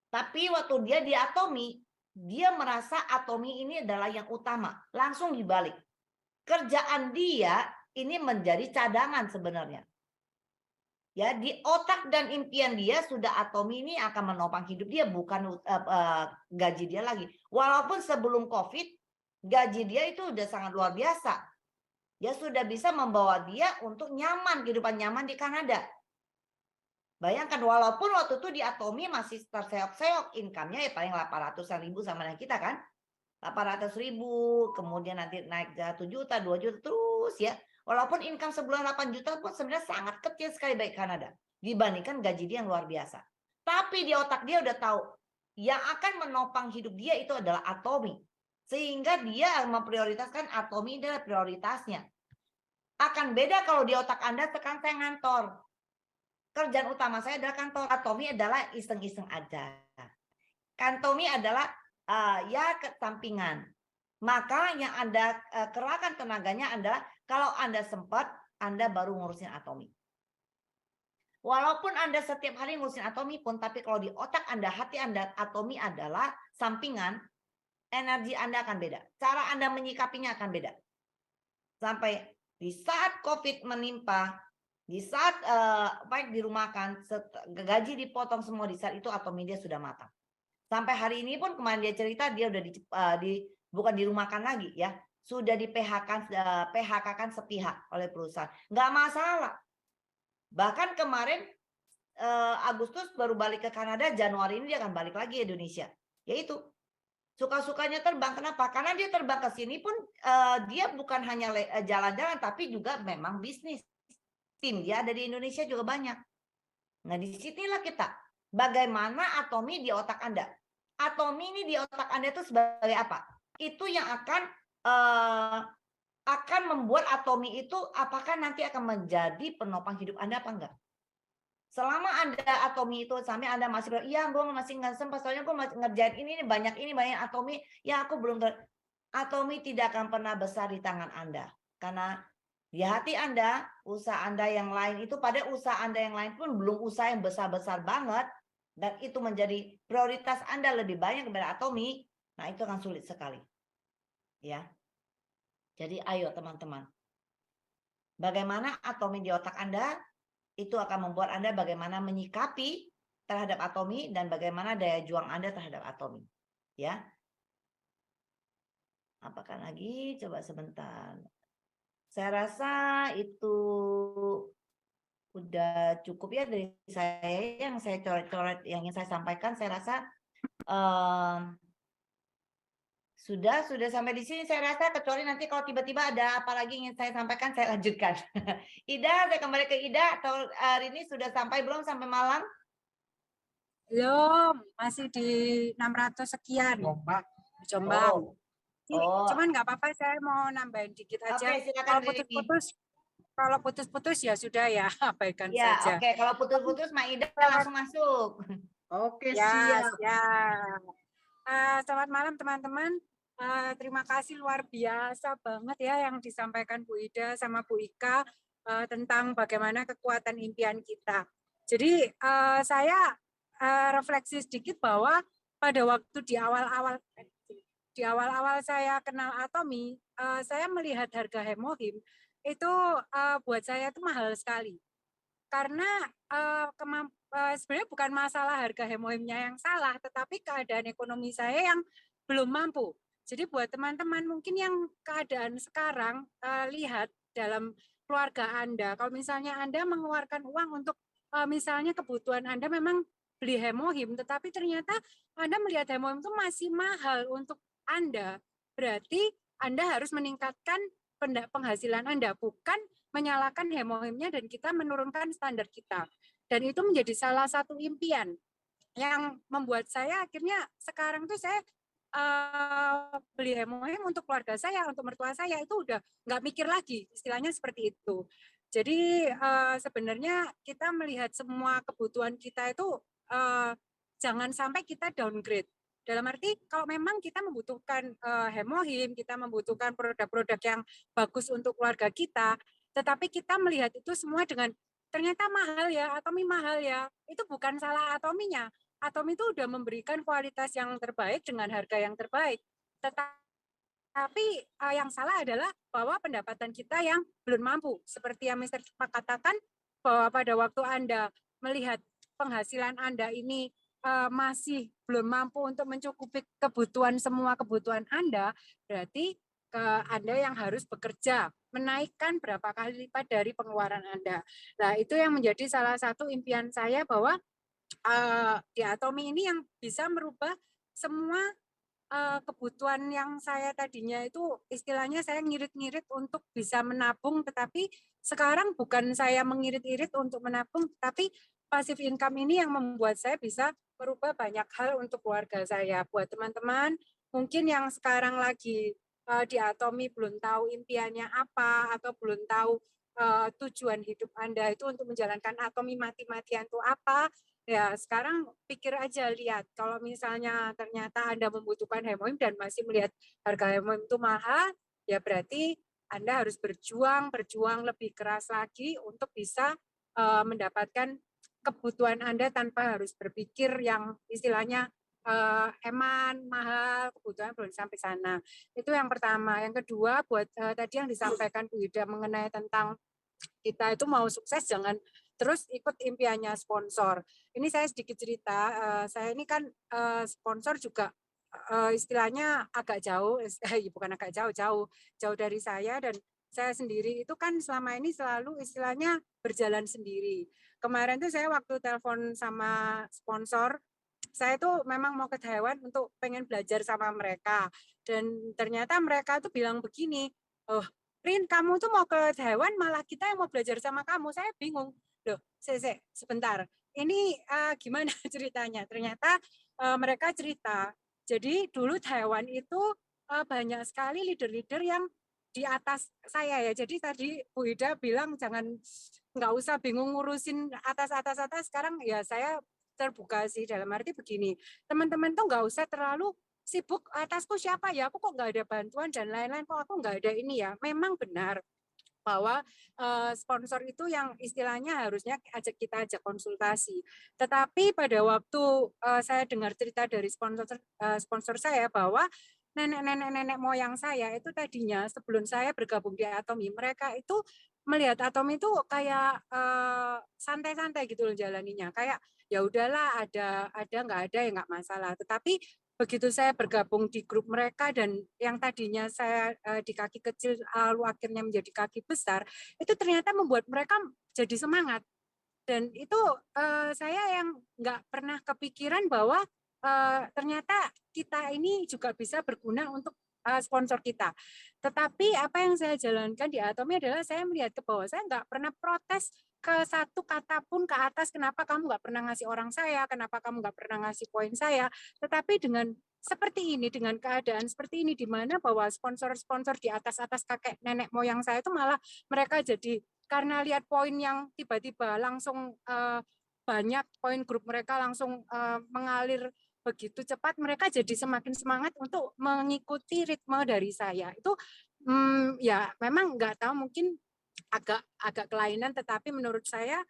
Tapi waktu dia di Atomi, dia merasa Atomi ini adalah yang utama. Langsung dibalik. Kerjaan dia ini menjadi cadangan sebenarnya. Ya, di otak dan impian dia sudah Atomi ini akan menopang hidup dia, bukan gaji dia lagi. Walaupun sebelum COVID, gaji dia itu udah sangat luar biasa. Dia sudah bisa membawa dia untuk nyaman, kehidupan nyaman di Kanada. Bayangkan walaupun waktu itu di Atomi masih terseok-seok, income-nya ya paling 800-an ribu sama dengan kita kan. 800 ribu, kemudian nanti naik 1 juta, 2 juta terus ya. Walaupun income sebulan 8 juta pun sebenarnya sangat kecil sekali bagi Kanada. Dibandingkan gaji dia yang luar biasa. Tapi di otak dia udah tahu, yang akan menopang hidup dia itu adalah Atomi. Sehingga dia memprioritaskan Atomi adalah prioritasnya. Akan beda kalau di otak Anda sekarang saya ngantor. Kerjaan utama saya adalah kantor. Atomi adalah iseng-iseng aja. Atomi adalah ya kesampingan. Maka yang Anda kerahkan tenaganya adalah kalau Anda sempat, Anda baru ngurusin Atomi. Walaupun Anda setiap hari ngurusin Atomi pun, tapi kalau di otak Anda, hati Anda, Atomi adalah sampingan, energi Anda akan beda. Cara Anda menyikapinya akan beda. Sampai di saat COVID menimpa, di saat baik dirumahkan, gaji dipotong semua, di saat itu Atomi dia sudah matang. Sampai hari ini pun kemarin dia cerita, dia udah bukan dirumahkan lagi ya. Sudah di PHK-kan sepihak oleh perusahaan. Nggak masalah. Bahkan kemarin Agustus baru balik ke Kanada, Januari ini dia akan balik lagi ke Indonesia. Yaitu suka-sukanya terbang. Kenapa? Karena dia terbang ke sini pun dia bukan hanya jalan-jalan, tapi juga memang bisnis. Tim dia ada di Indonesia juga banyak. Nah, disinilah kita. Bagaimana Atomi di otak Anda? Atomi ini di otak Anda itu sebagai apa? Itu yang akan membuat Atomi itu apakah nanti akan menjadi penopang hidup Anda apa enggak? Selama Anda Atomi itu sampai Anda masih bilang, iya gue masih nggak sempat, soalnya gue masih ngerjain ini banyak Atomi, ya aku belum. Atomi tidak akan pernah besar di tangan Anda. Karena di hati Anda, usaha Anda yang lain itu, pada usaha Anda yang lain pun belum usaha yang besar-besar banget, dan itu menjadi prioritas Anda lebih banyak daripada Atomi, nah itu akan sulit sekali. Ya. Jadi ayo teman-teman. Bagaimana Atomi di otak Anda? Itu akan membuat Anda bagaimana menyikapi terhadap Atomi dan bagaimana daya juang Anda terhadap Atomi. Ya. Apakah lagi? Coba sebentar. Saya rasa itu udah cukup ya dari saya yang saya coret-coret yang ingin saya sampaikan. Saya rasa sudah sampai di sini saya rasa, kecuali nanti kalau tiba-tiba ada apa lagi ingin saya sampaikan, saya lanjutkan. Ida, saya kembali ke Ida. Atau hari ini sudah sampai belum sampai malam? Belum, masih di 600 sekian. Di Jombang. Cuman nggak apa-apa, saya mau nambahin dikit aja. Oke, silakan. Kalau putus-putus ya sudah ya, abaikan ya, saja. Oke, kalau putus-putus Mak Ida langsung masuk. Oke, ya, siap. Ya. Selamat malam teman-teman. Terima kasih luar biasa banget ya yang disampaikan Bu Ida sama Bu Ika tentang bagaimana kekuatan impian kita. Jadi saya refleksi sedikit bahwa pada waktu di awal-awal saya kenal Atomi, saya melihat harga hemohim itu buat saya itu mahal sekali. Karena sebenarnya bukan masalah harga hemohimnya yang salah, tetapi keadaan ekonomi saya yang belum mampu. Jadi buat teman-teman mungkin yang keadaan sekarang, lihat dalam keluarga Anda, kalau misalnya Anda mengeluarkan uang untuk misalnya kebutuhan Anda memang beli hemohim, tetapi ternyata Anda melihat hemohim itu masih mahal untuk Anda, berarti Anda harus meningkatkan penghasilan Anda, bukan menyalakan hemohimnya dan kita menurunkan standar kita. Dan itu menjadi salah satu impian yang membuat saya akhirnya sekarang tuh saya beli hemohim untuk keluarga saya, untuk mertua saya, itu udah nggak mikir lagi, istilahnya seperti itu. Jadi sebenarnya kita melihat semua kebutuhan kita itu jangan sampai kita downgrade. Dalam arti kalau memang kita membutuhkan hemohim, kita membutuhkan produk-produk yang bagus untuk keluarga kita, tetapi kita melihat itu semua dengan ternyata mahal ya, Atomi mahal ya, itu bukan salah Atominya. Atomi itu udah memberikan kualitas yang terbaik dengan harga yang terbaik. Tetapi yang salah adalah bahwa pendapatan kita yang belum mampu. Seperti yang Mr. Pak katakan, bahwa pada waktu Anda melihat penghasilan Anda ini masih belum mampu untuk mencukupi kebutuhan semua kebutuhan Anda, berarti Anda yang harus bekerja, menaikkan berapa kali lipat dari pengeluaran Anda. Nah, itu yang menjadi salah satu impian saya bahwa di Atomi ini yang bisa merubah semua kebutuhan yang saya tadinya itu istilahnya saya ngirit-ngirit untuk bisa menabung, tetapi sekarang bukan saya mengirit-irit untuk menabung, tapi passive income ini yang membuat saya bisa merubah banyak hal untuk keluarga saya. Buat teman-teman mungkin yang sekarang lagi di Atomi belum tahu impiannya apa atau belum tahu tujuan hidup Anda itu untuk menjalankan Atomi mati-matian itu apa, ya sekarang pikir aja, lihat kalau misalnya ternyata Anda membutuhkan hemohim dan masih melihat harga hemohim itu mahal, ya berarti Anda harus berjuang lebih keras lagi untuk bisa mendapatkan kebutuhan Anda tanpa harus berpikir yang istilahnya eman, mahal, kebutuhan belum sampai sana. Itu yang pertama. Yang kedua, buat tadi yang disampaikan Bu Ida mengenai tentang kita itu mau sukses jangan terus ikut impiannya sponsor. Ini saya sedikit cerita, saya ini kan sponsor juga istilahnya agak jauh, bukan agak jauh dari saya, dan saya sendiri itu kan selama ini selalu istilahnya berjalan sendiri. Kemarin tuh saya waktu telepon sama sponsor, saya tuh memang mau ke Taiwan untuk pengen belajar sama mereka, dan ternyata mereka tuh bilang begini, oh Rin, kamu tuh mau ke Taiwan, malah kita yang mau belajar sama kamu. Saya bingung. Loh, sebentar. Ini gimana ceritanya? Ternyata mereka cerita. Jadi dulu Taiwan itu banyak sekali leader-leader yang di atas saya ya. Jadi tadi Bu Ida bilang nggak usah bingung ngurusin atas. Sekarang ya saya terbuka sih, dalam arti begini. Teman-teman tuh nggak usah terlalu sibuk atasku siapa ya, aku kok nggak ada bantuan dan lain-lain, kok aku nggak ada ini ya. Memang benar bahwa sponsor itu yang istilahnya harusnya kita ajak konsultasi. Tetapi pada waktu saya dengar cerita dari sponsor saya bahwa nenek moyang saya itu tadinya sebelum saya bergabung di Atomi, mereka itu melihat Atomi itu kayak santai-santai gitu loh jalaninya, kayak ya udahlah, ada nggak ada ya nggak masalah. Tetapi begitu saya bergabung di grup mereka dan yang tadinya saya di kaki kecil lalu akhirnya menjadi kaki besar, itu ternyata membuat mereka jadi semangat. Dan itu saya yang nggak pernah kepikiran bahwa ternyata kita ini juga bisa berguna untuk sponsor kita. Tetapi apa yang saya jalankan di Atomi adalah saya melihat ke bawah, saya nggak pernah protes ke satu kata pun ke atas, kenapa kamu nggak pernah ngasih orang saya, kenapa kamu nggak pernah ngasih poin saya. Tetapi dengan seperti ini, dengan keadaan seperti ini, di mana bahwa sponsor-sponsor di atas-atas kakek nenek moyang saya itu malah mereka jadi, karena lihat poin yang tiba-tiba langsung banyak, poin grup mereka langsung mengalir begitu cepat, mereka jadi semakin semangat untuk mengikuti ritme dari saya. Itu ya memang nggak tahu, mungkin agak kelainan, tetapi menurut saya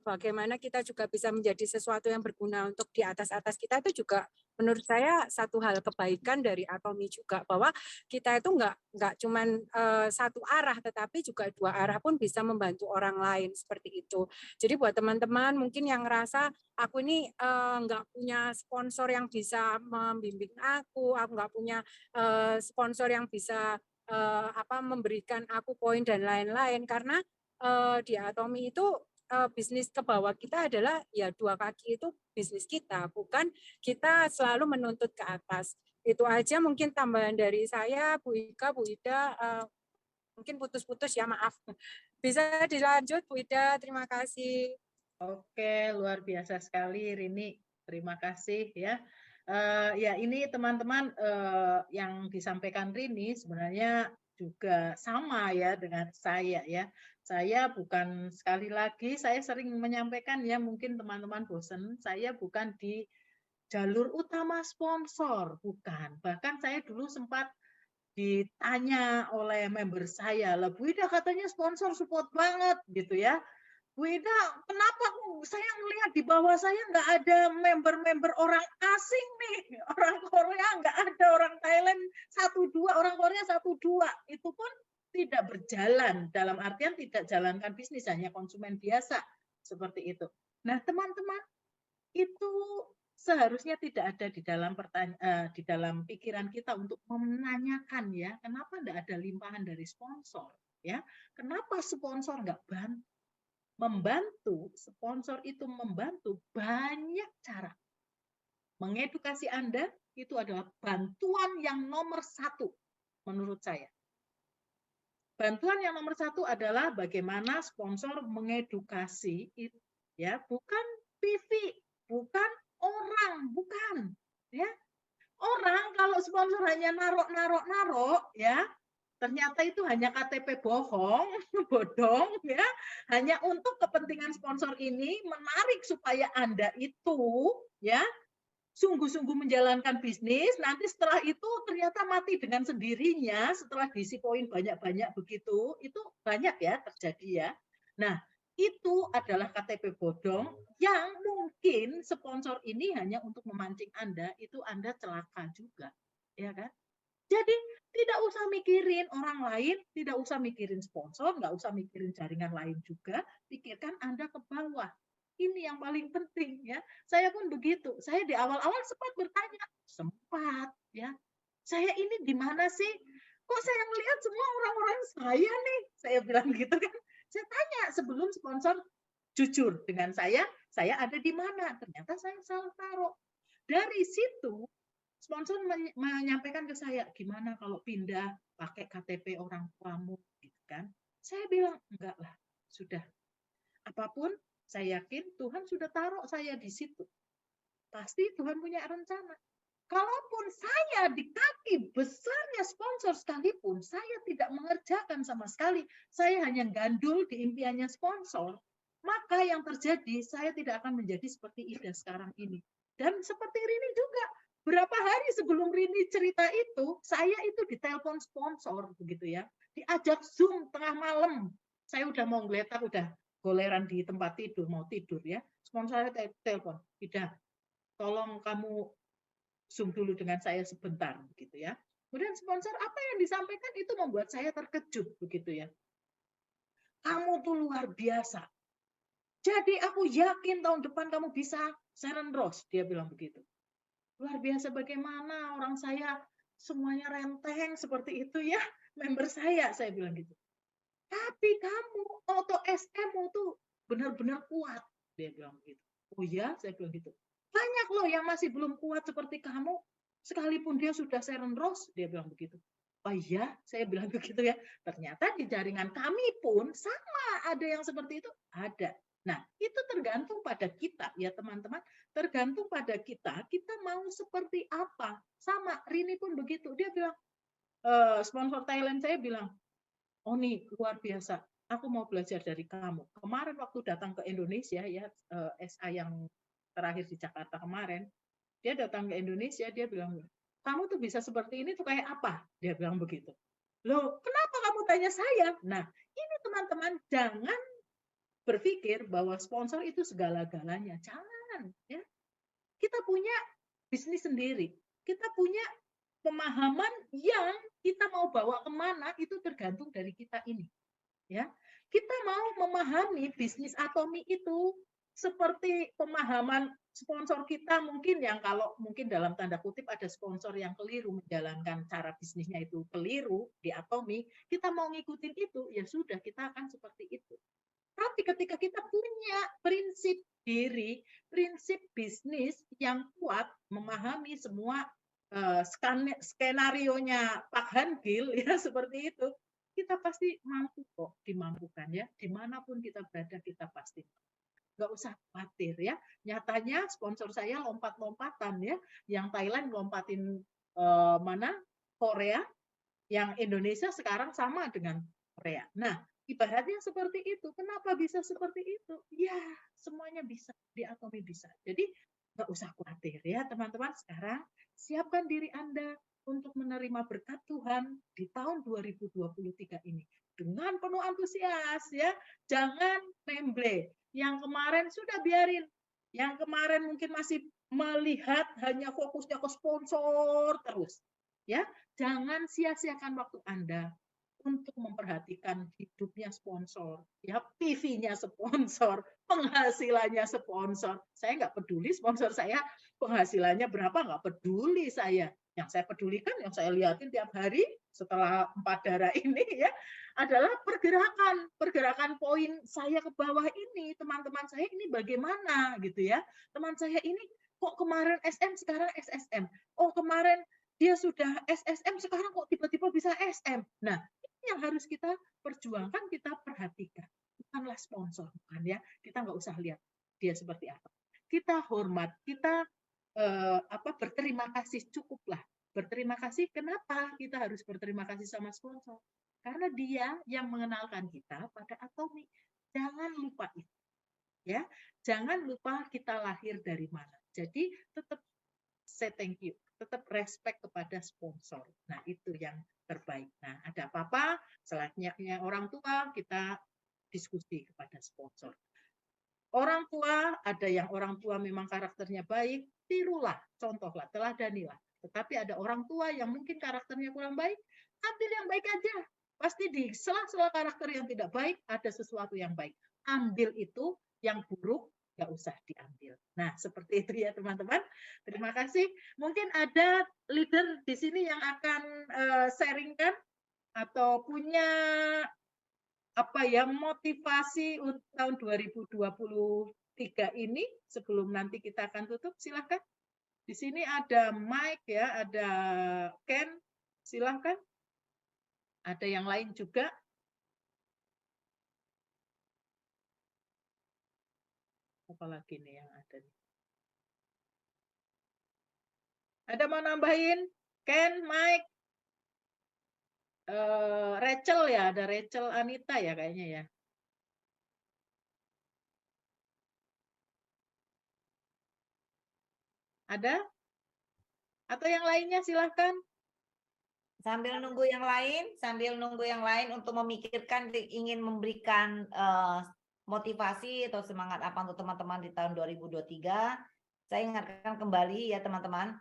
bagaimana kita juga bisa menjadi sesuatu yang berguna untuk di atas kita itu juga menurut saya satu hal kebaikan dari Atomi juga, bahwa kita itu nggak cuman satu arah, tetapi juga dua arah pun bisa membantu orang lain seperti itu. Jadi buat teman-teman mungkin yang ngerasa aku ini nggak punya sponsor yang bisa membimbing aku nggak punya sponsor yang bisa memberikan aku poin dan lain-lain, karena di Atomi itu bisnis ke bawah kita adalah ya dua kaki itu bisnis kita, bukan kita selalu menuntut ke atas. Itu aja mungkin tambahan dari saya, Bu Ika, Bu Ida. Mungkin putus-putus ya, maaf. Bisa dilanjut, Bu Ida. Terima kasih. Oke, luar biasa sekali Rini. Terima kasih ya. Ya ini teman-teman yang disampaikan Rini sebenarnya juga sama ya dengan saya ya. Saya bukan, sekali lagi saya sering menyampaikan ya, mungkin teman-teman bosen, saya bukan di jalur utama sponsor, bukan. Bahkan saya dulu sempat ditanya oleh member saya, lah Bu Ida katanya sponsor support banget gitu ya. Bu Ida, kenapa saya melihat di bawah saya nggak ada member-member orang asing nih, orang Korea nggak ada, orang Thailand 1-2, orang Korea 1-2, itu pun tidak berjalan, dalam artian tidak jalankan bisnis, hanya konsumen biasa, seperti itu. Nah teman-teman, itu seharusnya tidak ada di dalam pikiran kita untuk menanyakan ya, kenapa nggak ada limpahan dari sponsor, ya, kenapa sponsor nggak bantu? Membantu, sponsor itu membantu banyak cara. Mengedukasi Anda itu adalah bantuan yang nomor 1 menurut saya. Bantuan yang nomor 1 adalah bagaimana sponsor mengedukasi, ya, bukan PV, bukan orang, bukan, ya. Orang kalau sponsor hanya narok, ya, ternyata itu hanya KTP bohong, bodong ya, hanya untuk kepentingan sponsor ini menarik supaya Anda itu ya sungguh-sungguh menjalankan bisnis, nanti setelah itu ternyata mati dengan sendirinya setelah diisi poin banyak-banyak begitu, itu banyak ya terjadi ya. Nah, itu adalah KTP bodong yang mungkin sponsor ini hanya untuk memancing Anda, itu Anda celaka juga, ya kan? Jadi tidak usah mikirin orang lain, tidak usah mikirin sponsor, nggak usah mikirin jaringan lain juga, pikirkan Anda ke bawah. Ini yang paling penting ya. Saya pun begitu. Saya di awal-awal sempat bertanya, sempat ya. Saya ini di mana sih? Kok saya melihat semua orang-orang saya nih? Saya bilang gitu kan. Saya tanya sebelum sponsor jujur dengan saya ada di mana? Ternyata saya salah taruh. Dari situ sponsor menyampaikan ke saya, gimana kalau pindah pakai KTP orang tuamu, gitu kan? Saya bilang, enggak lah, sudah. Apapun, saya yakin Tuhan sudah taruh saya di situ. Pasti Tuhan punya rencana. Kalaupun saya di kaki besarnya sponsor sekalipun, saya tidak mengerjakan sama sekali. Saya hanya gandul di impiannya sponsor. Maka yang terjadi, saya tidak akan menjadi seperti Ida sekarang ini. Dan seperti Rini juga, berapa hari sebelum Rini cerita itu, saya itu ditelepon sponsor begitu ya, diajak Zoom tengah malam. Saya udah mau ngeletak, udah goleran di tempat tidur, mau tidur ya. Sponsor saya telepon, Ida, tolong kamu Zoom dulu dengan saya sebentar begitu ya. Kemudian sponsor apa yang disampaikan itu membuat saya terkejut begitu ya. Kamu tuh luar biasa. Jadi aku yakin tahun depan kamu bisa Sharon Ross, dia bilang begitu. Luar biasa bagaimana orang saya semuanya renteng seperti itu ya, member saya bilang gitu. Tapi kamu auto SM tuh benar-benar kuat, dia bilang begitu. Oh ya, saya bilang gitu. Banyak loh yang masih belum kuat seperti kamu, sekalipun dia sudah Sharon Ross, dia bilang begitu. Oh iya, saya bilang begitu ya. Ternyata di jaringan kami pun sama, ada yang seperti itu, ada. Nah, itu tergantung pada kita ya teman-teman, tergantung pada kita mau seperti apa. Sama, Rini pun begitu, dia bilang, sponsor Thailand saya bilang, oh nih luar biasa, aku mau belajar dari kamu. Kemarin waktu datang ke Indonesia ya, SA yang terakhir di Jakarta kemarin, dia datang ke Indonesia, dia bilang, kamu tuh bisa seperti ini tuh kayak apa? Dia bilang begitu. Loh, kenapa kamu tanya saya? Nah, ini teman-teman, jangan berpikir bahwa sponsor itu segala-galanya. Jangan. Ya. Kita punya bisnis sendiri. Kita punya pemahaman yang kita mau bawa kemana, itu tergantung dari kita ini. Ya, kita mau memahami bisnis Atomi itu seperti pemahaman sponsor kita mungkin yang kalau mungkin dalam tanda kutip ada sponsor yang keliru menjalankan cara bisnisnya itu keliru di Atomi, kita mau ngikutin itu, ya sudah kita akan seperti itu. Tapi ketika kita punya prinsip diri, prinsip bisnis yang kuat, memahami semua skenarionya Pak Hangil ya seperti itu, kita pasti mampu kok, dimampukan ya. Dimanapun kita berada kita pasti nggak usah khawatir ya. Nyatanya sponsor saya lompat-lompatan ya, yang Thailand lompatin mana Korea, yang Indonesia sekarang sama dengan Korea. Nah, ibaratnya seperti itu. Kenapa bisa seperti itu? Ya, semuanya bisa. Di Atomi bisa. Jadi, nggak usah khawatir ya, teman-teman. Sekarang, siapkan diri Anda untuk menerima berkat Tuhan di tahun 2023 ini. Dengan penuh antusias ya. Jangan memble. Yang kemarin sudah biarin. Yang kemarin mungkin masih melihat hanya fokusnya ke sponsor terus. Ya, jangan sia-siakan waktu Anda untuk memperhatikan hidupnya sponsor, ya PV-nya sponsor, penghasilannya sponsor. Saya nggak peduli sponsor saya penghasilannya berapa, nggak peduli saya. Yang saya pedulikan, yang saya lihatin tiap hari setelah 4 darah ini ya, adalah pergerakan poin saya ke bawah ini, teman-teman saya ini bagaimana gitu ya. Teman saya ini kok kemarin SM sekarang SSM. Oh kemarin dia sudah SSM sekarang kok tiba-tiba bisa SM. Nah, ini yang harus kita perjuangkan, kita perhatikan. Bukanlah sponsor, bukan ya. Kita nggak usah lihat dia seperti apa. Kita hormat, kita berterima kasih, cukuplah. Berterima kasih, kenapa kita harus berterima kasih sama sponsor? Karena dia yang mengenalkan kita pada Atomi. Jangan lupa itu. Ya, jangan lupa kita lahir dari mana. Jadi tetap say thank you, tetap respect kepada sponsor. Nah, itu yang terbaik. Nah, ada apa-apa, selayaknya orang tua, kita diskusi kepada sponsor. Orang tua, ada yang orang tua memang karakternya baik, tirulah, contohlah, teladanilah. Tetapi ada orang tua yang mungkin karakternya kurang baik, ambil yang baik aja. Pasti di sela-sela karakter yang tidak baik, ada sesuatu yang baik. Ambil itu, yang buruk, nggak usah diambil. Nah, seperti itu ya teman-teman. Terima kasih. Mungkin ada leader di sini yang akan sharingkan atau punya motivasi untuk tahun 2023 ini sebelum nanti kita akan tutup. Silakan. Di sini ada Mike ya, ada Ken. Silakan. Ada yang lain juga. Apalagi nih yang ada nih. Ada mau nambahin? Ken, Mike, Rachel ya, ada Rachel Anita ya kayaknya ya. Ada? Atau yang lainnya silahkan. Sambil nunggu yang lain untuk memikirkan ingin memberikan motivasi atau semangat apa untuk teman-teman di tahun 2023. Saya ingatkan kembali ya teman-teman,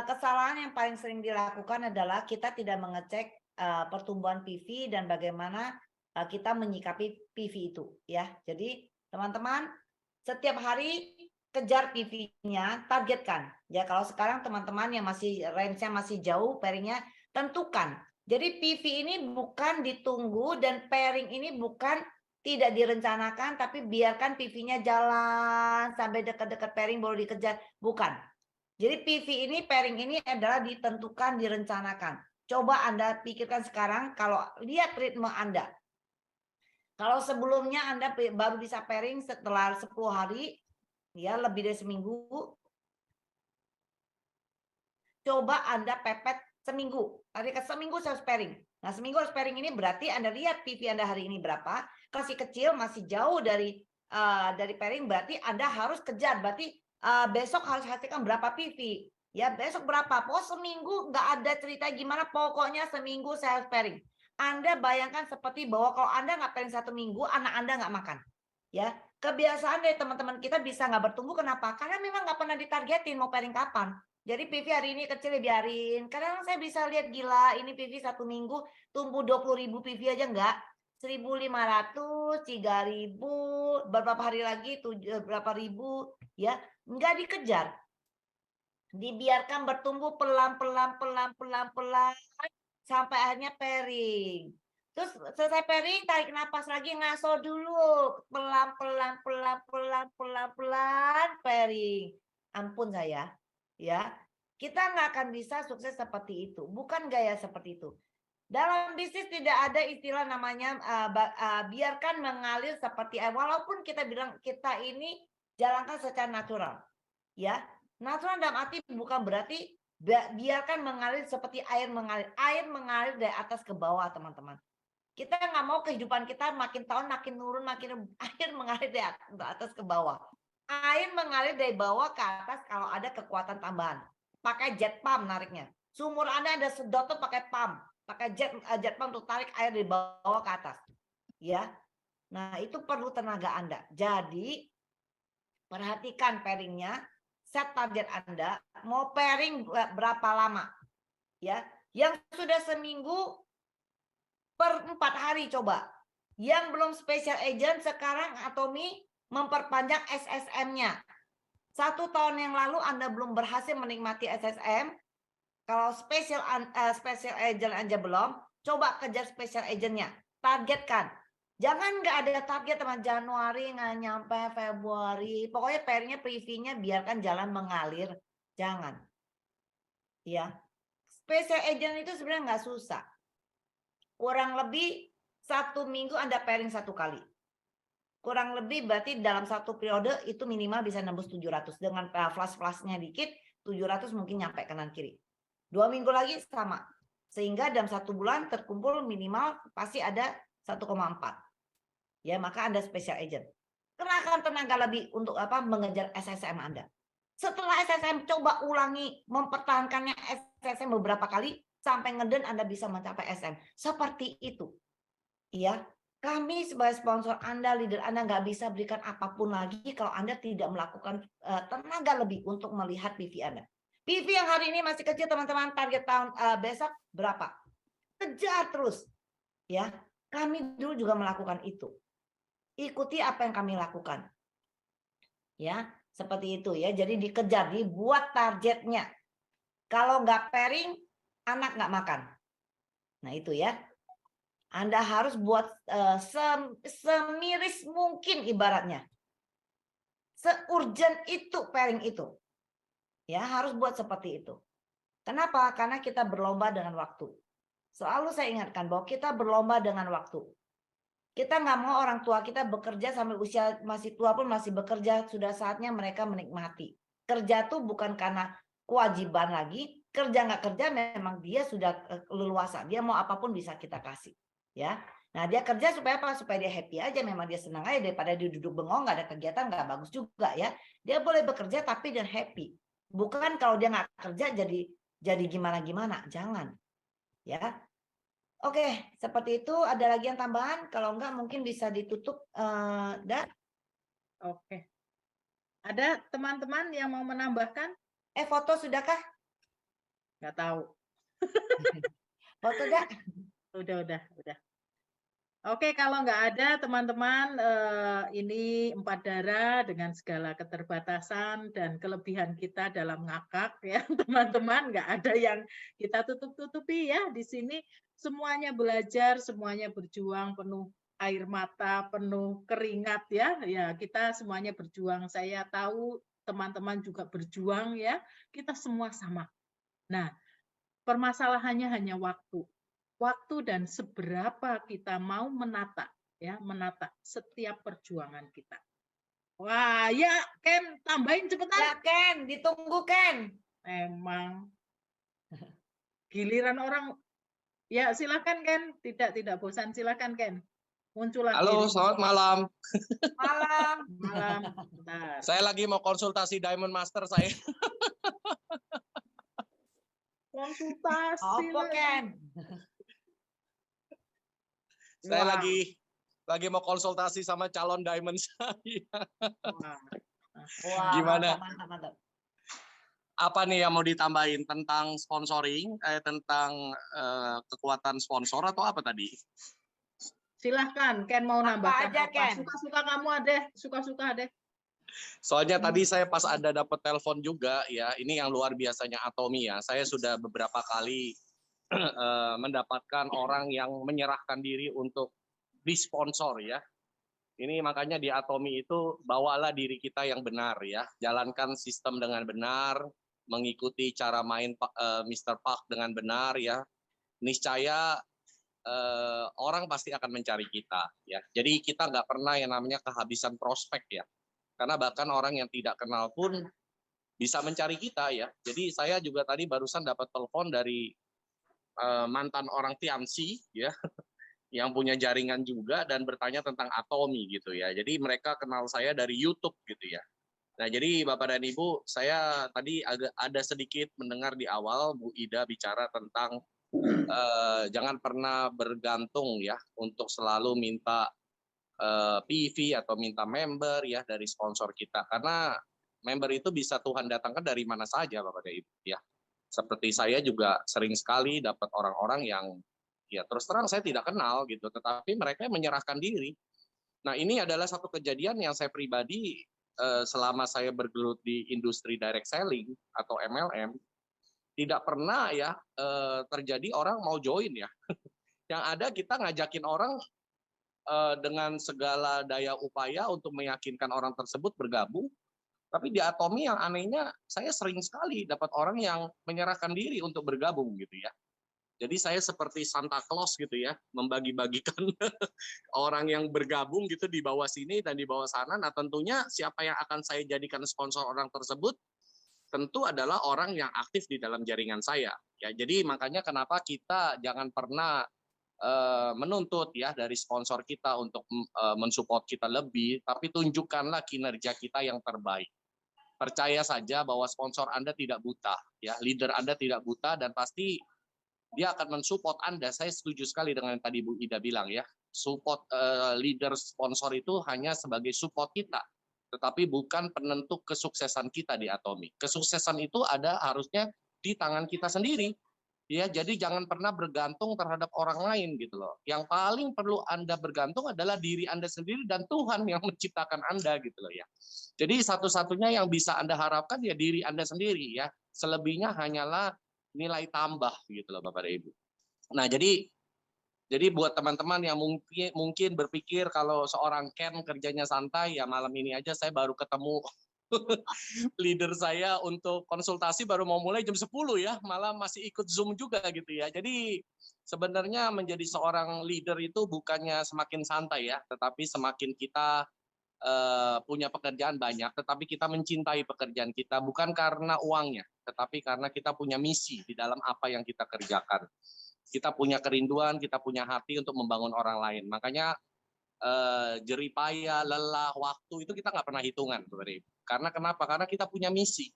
kesalahan yang paling sering dilakukan adalah kita tidak mengecek pertumbuhan PV dan bagaimana kita menyikapi PV itu ya. Jadi teman-teman setiap hari kejar PV-nya, targetkan. Ya kalau sekarang teman-teman yang masih range-nya masih jauh, pairing-nya tentukan. Jadi PV ini bukan ditunggu dan pairing ini bukan tidak direncanakan, tapi biarkan PV-nya jalan sampai dekat-dekat pairing baru dikejar. Bukan. Jadi PV ini, pairing ini adalah ditentukan, direncanakan. Coba Anda pikirkan sekarang kalau lihat ritme Anda. Kalau sebelumnya Anda baru bisa pairing setelah 10 hari, ya lebih dari seminggu, coba Anda pepet seminggu. Hari ke seminggu saya harus pairing. Nah seminggu harus pairing ini berarti Anda lihat PV Anda hari ini berapa. Kasih kecil masih jauh dari pairing, berarti Anda harus kejar. Berarti besok harus hasilkan berapa PV. Ya besok berapa. Pokoknya seminggu nggak ada cerita gimana. Pokoknya seminggu saya harus pairing. Anda bayangkan seperti bahwa kalau Anda nggak pairing 1 minggu, anak Anda nggak makan. Ya, kebiasaan dari teman-teman kita bisa nggak bertumbuh. Kenapa? Karena memang nggak pernah ditargetin mau pairing kapan. Jadi PV hari ini kecil biarin. Kadang saya bisa lihat gila ini PV 1 minggu tumbuh 20.000 PV aja enggak. 1.500, 3.000, beberapa hari lagi berapa ribu ya, enggak dikejar. Dibiarkan bertumbuh pelan-pelan sampai akhirnya pairing. Terus selesai pairing, tarik napas lagi, ngaso dulu. Pelan-pelan pairing. Ampun saya. Ya, Kita nggak akan bisa sukses seperti itu. Bukan gaya seperti itu. Dalam bisnis tidak ada istilah namanya biarkan mengalir seperti air. Walaupun kita bilang kita ini jalankan secara natural. Ya, natural dalam arti bukan berarti biarkan mengalir seperti air mengalir. Air mengalir dari atas ke bawah, teman-teman. Kita nggak mau kehidupan kita makin tahun makin turun, makin air mengalir dari atas ke bawah. Air mengalir dari bawah ke atas kalau ada kekuatan tambahan. Pakai jet pump nariknya. Sumur Anda ada sedotan pakai pump. Pakai jet pump untuk tarik air dari bawah ke atas. Ya. Nah, itu perlu tenaga Anda. Jadi, perhatikan pairingnya. Set target Anda. Mau pairing berapa lama? Ya. Yang sudah seminggu per 4 hari coba. Yang belum special agent sekarang Atomy memperpanjang SSM-nya. 1 tahun yang lalu Anda belum berhasil menikmati SSM. Kalau special agent aja belum, coba kejar special agentnya. Targetkan. Jangan nggak ada target teman, Januari nggak nyampe Februari. Pokoknya pairingnya preview-nya biarkan jalan mengalir. Jangan. Ya. Special agent itu sebenarnya nggak susah. Kurang lebih 1 minggu Anda pairing 1 kali. Kurang lebih berarti dalam 1 periode itu minimal bisa nembus 700. Dengan flash-flashnya dikit, 700 mungkin nyampe kanan kiri. 2 minggu lagi sama. Sehingga dalam 1 bulan terkumpul minimal pasti ada 1,4. Ya, maka Anda special agent. Kerahkan tenaga lebih untuk mengejar SSM Anda. Setelah SSM coba ulangi mempertahankannya SSM beberapa kali sampai ngeden Anda bisa mencapai SM. Seperti itu. Iya. Kami sebagai sponsor Anda, leader Anda nggak bisa berikan apapun lagi kalau Anda tidak melakukan tenaga lebih untuk melihat PV Anda. PV yang hari ini masih kecil teman-teman, target tahun besok berapa? Kejar terus. Ya, kami dulu juga melakukan itu. Ikuti apa yang kami lakukan. Ya, seperti itu ya. Jadi dikejar, dibuat targetnya. Kalau nggak pairing, anak nggak makan. Nah itu ya. Anda harus buat semiris mungkin ibaratnya. Se-urgent itu pairing itu. Ya, harus buat seperti itu. Kenapa? Karena kita berlomba dengan waktu. Selalu saya ingatkan bahwa kita berlomba dengan waktu. Kita nggak mau orang tua kita bekerja sampai usia masih tua pun masih bekerja. Sudah saatnya mereka menikmati. Kerja tuh bukan karena kewajiban lagi. Kerja nggak kerja memang dia sudah leluasa. Dia mau apapun bisa kita kasih. Ya, nah dia kerja supaya apa? Supaya dia happy aja. Memang dia senang aja daripada dia duduk bengong nggak ada kegiatan, nggak bagus juga ya. Dia boleh bekerja tapi dia happy. Bukan kalau dia nggak kerja jadi gimana-gimana. Jangan. Ya. Oke, seperti itu. Ada lagi yang tambahan? Kalau enggak mungkin bisa ditutup. Oke. Ada teman-teman yang mau menambahkan? Foto sudahkah? Nggak tahu. Foto dah? Udah. Oke, kalau nggak ada teman-teman, ini 4 darah dengan segala keterbatasan dan kelebihan kita dalam ngakak ya teman-teman, nggak ada yang kita tutup-tutupi ya di sini. Semuanya belajar, semuanya berjuang penuh air mata, penuh keringat ya. Ya, kita semuanya berjuang. Saya tahu teman-teman juga berjuang ya. Kita semua sama. Nah, permasalahannya hanya waktu. Waktu dan seberapa kita mau menata setiap perjuangan kita. Wah, ya Ken, tambahin cepetan. Ya Ken, ditunggu Ken. Emang giliran orang. Ya, silakan Ken. Tidak bosan, silakan Ken. Muncul lagi. Halo, selamat malam. Malam. Bentar. Saya lagi mau konsultasi Diamond Master saya. Konsultasi. Apa Ken? Saya lagi mau konsultasi sama calon diamond saya. Wah, gimana? Mantap. Apa nih yang mau ditambahin tentang sponsoring, tentang kekuatan sponsor atau apa tadi? Silahkan, Ken mau nambahkan aja, apa? Ken? Suka-suka kamu ada, suka-suka ada. Soalnya tadi saya pas ada dapat telepon juga ya, ini yang luar biasanya Atomy ya. Saya sudah beberapa kali mendapatkan orang yang menyerahkan diri untuk disponsor ya. Ini makanya di Atomy itu bawalah diri kita yang benar ya. Jalankan sistem dengan benar, mengikuti cara main Mr. Park dengan benar ya, niscaya orang pasti akan mencari kita ya. Jadi kita nggak pernah yang namanya kehabisan prospek ya. Karena bahkan orang yang tidak kenal pun bisa mencari kita ya. Jadi saya juga tadi barusan dapat telepon dari mantan orang Tianxi ya, yang punya jaringan juga dan bertanya tentang Atomi gitu ya. Jadi mereka kenal saya dari YouTube gitu ya. Nah, jadi Bapak dan Ibu, saya tadi agak ada sedikit mendengar di awal Bu Ida bicara tentang jangan pernah bergantung ya untuk selalu minta PV atau minta member ya dari sponsor kita, karena member itu bisa Tuhan datangkan dari mana saja Bapak dan Ibu ya. Seperti saya juga sering sekali dapat orang-orang yang ya terus terang saya tidak kenal gitu, tetapi mereka menyerahkan diri. Nah, ini adalah satu kejadian yang saya pribadi selama saya bergelut di industri direct selling atau MLM, tidak pernah ya terjadi orang mau join ya. Yang ada kita ngajakin orang dengan segala daya upaya untuk meyakinkan orang tersebut bergabung. Tapi di Atomi yang anehnya saya sering sekali dapat orang yang menyerahkan diri untuk bergabung gitu ya. Jadi saya seperti Santa Claus gitu ya, membagi-bagikan orang yang bergabung gitu di bawah sini dan di bawah sana. Nah, tentunya siapa yang akan saya jadikan sponsor orang tersebut tentu adalah orang yang aktif di dalam jaringan saya. Ya, jadi makanya kenapa kita jangan pernah menuntut ya dari sponsor kita untuk mensupport kita lebih, tapi tunjukkanlah kinerja kita yang terbaik. Percaya saja bahwa sponsor Anda tidak buta, ya, leader Anda tidak buta dan pasti dia akan mensupport Anda. Saya setuju sekali dengan yang tadi Bu Ida bilang ya, support leader sponsor itu hanya sebagai support kita, tetapi bukan penentu kesuksesan kita di Atomi. Kesuksesan itu ada harusnya di tangan kita sendiri. Ya, jadi jangan pernah bergantung terhadap orang lain gitu loh. Yang paling perlu Anda bergantung adalah diri Anda sendiri dan Tuhan yang menciptakan Anda gitu loh ya. Jadi satu-satunya yang bisa Anda harapkan ya diri Anda sendiri ya. Selebihnya hanyalah nilai tambah gitu loh Bapak dan Ibu. Nah, jadi buat teman-teman yang mungkin berpikir kalau seorang Ken kerjanya santai, ya malam ini aja saya baru ketemu leader saya untuk konsultasi baru mau mulai jam 10 ya, malah masih ikut Zoom juga gitu ya. Jadi sebenarnya menjadi seorang leader itu bukannya semakin santai ya, tetapi semakin kita punya pekerjaan banyak, tetapi kita mencintai pekerjaan kita bukan karena uangnya, tetapi karena kita punya misi di dalam apa yang kita kerjakan. Kita punya kerinduan, kita punya hati untuk membangun orang lain. Makanya jerih payah, lelah, waktu itu kita nggak pernah hitungan. Karena kenapa? Karena kita punya misi.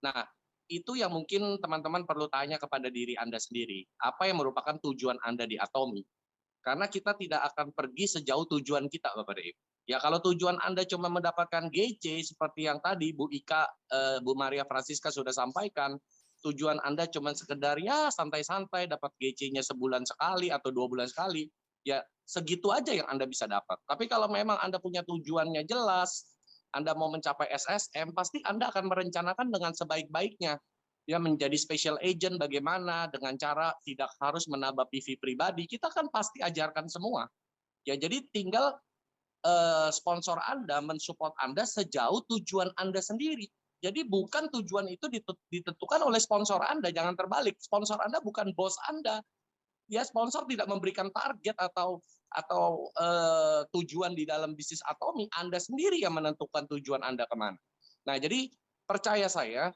Nah, itu yang mungkin teman-teman perlu tanya kepada diri Anda sendiri. Apa yang merupakan tujuan Anda di Atomi? Karena kita tidak akan pergi sejauh tujuan kita, Bapak Ibu. Ya, kalau tujuan Anda cuma mendapatkan GC, seperti yang tadi Bu Ika, Bu Maria Francisca sudah sampaikan, tujuan Anda cuma sekedar ya santai-santai, dapat GC-nya sebulan sekali atau 2 bulan sekali, ya segitu aja yang Anda bisa dapat. Tapi kalau memang Anda punya tujuannya jelas, Anda mau mencapai SSM, pasti Anda akan merencanakan dengan sebaik-baiknya. Ya, menjadi special agent bagaimana, dengan cara tidak harus menambah PV pribadi, kita kan pasti ajarkan semua. Ya, jadi tinggal sponsor Anda mensupport Anda sejauh tujuan Anda sendiri. Jadi bukan tujuan itu ditentukan oleh sponsor Anda, jangan terbalik. Sponsor Anda bukan bos Anda. Ya, sponsor tidak memberikan target atau tujuan di dalam bisnis Atomi, Anda sendiri yang menentukan tujuan Anda kemana. Nah, jadi percaya saya,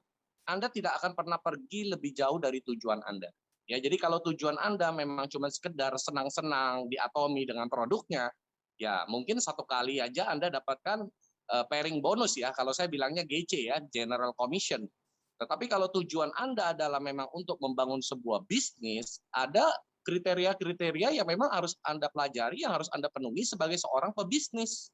Anda tidak akan pernah pergi lebih jauh dari tujuan Anda. Ya, jadi kalau tujuan Anda memang cuma sekedar senang-senang di Atomi dengan produknya, ya mungkin satu kali aja Anda dapatkan pairing bonus ya, kalau saya bilangnya GC ya, General Commission. Tetapi kalau tujuan Anda adalah memang untuk membangun sebuah bisnis, ada kriteria-kriteria yang memang harus Anda pelajari, yang harus Anda penuhi sebagai seorang pebisnis.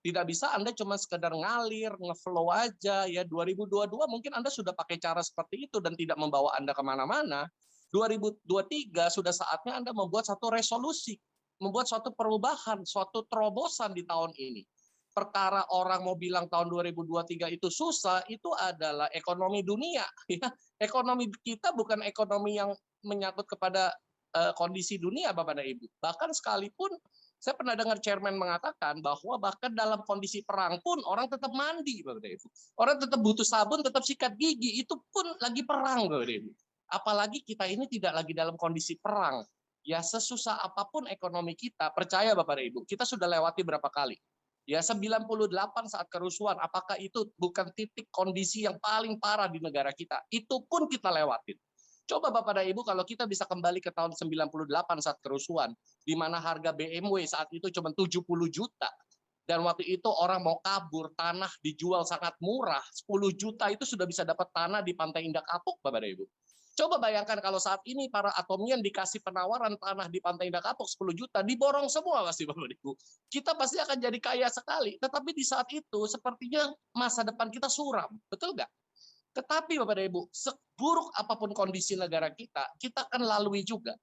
Tidak bisa Anda cuma sekedar ngalir, ngeflow aja. Ya, 2022 mungkin Anda sudah pakai cara seperti itu dan tidak membawa Anda kemana-mana. 2023 sudah saatnya Anda membuat satu resolusi, membuat suatu perubahan, suatu terobosan di tahun ini. Perkara orang mau bilang tahun 2023 itu susah, itu adalah ekonomi dunia. Ya. Ekonomi kita bukan ekonomi yang menyangkut kepada kondisi dunia, Bapak dan Ibu. Bahkan sekalipun Saya pernah dengar chairman mengatakan bahwa bahkan dalam kondisi perang pun orang tetap mandi, Bapak Ibu. Orang tetap butuh sabun, tetap sikat gigi, itu pun lagi perang, Bapak Ibu. Apalagi kita ini tidak lagi dalam kondisi perang. Ya sesusah apapun ekonomi kita, percaya Bapak Ibu, kita sudah lewati berapa kali. Ya 98 saat kerusuhan, apakah itu bukan titik kondisi yang paling parah di negara kita? Itu pun kita lewatin. Coba Bapak dan Ibu kalau kita bisa kembali ke tahun 98 saat kerusuhan, di mana harga BMW saat itu cuma 70 juta. Dan waktu itu orang mau kabur, tanah dijual sangat murah, 10 juta itu sudah bisa dapat tanah di Pantai Indah Kapuk, Bapak dan Ibu. Coba bayangkan kalau saat ini para atomian dikasih penawaran tanah di Pantai Indah Kapuk 10 juta, diborong semua pasti Bapak dan Ibu. Kita pasti akan jadi kaya sekali, tetapi di saat itu sepertinya masa depan kita suram, betul nggak? Tetapi Bapak dan Ibu, seburuk apapun kondisi negara kita, kita akan lalui juga.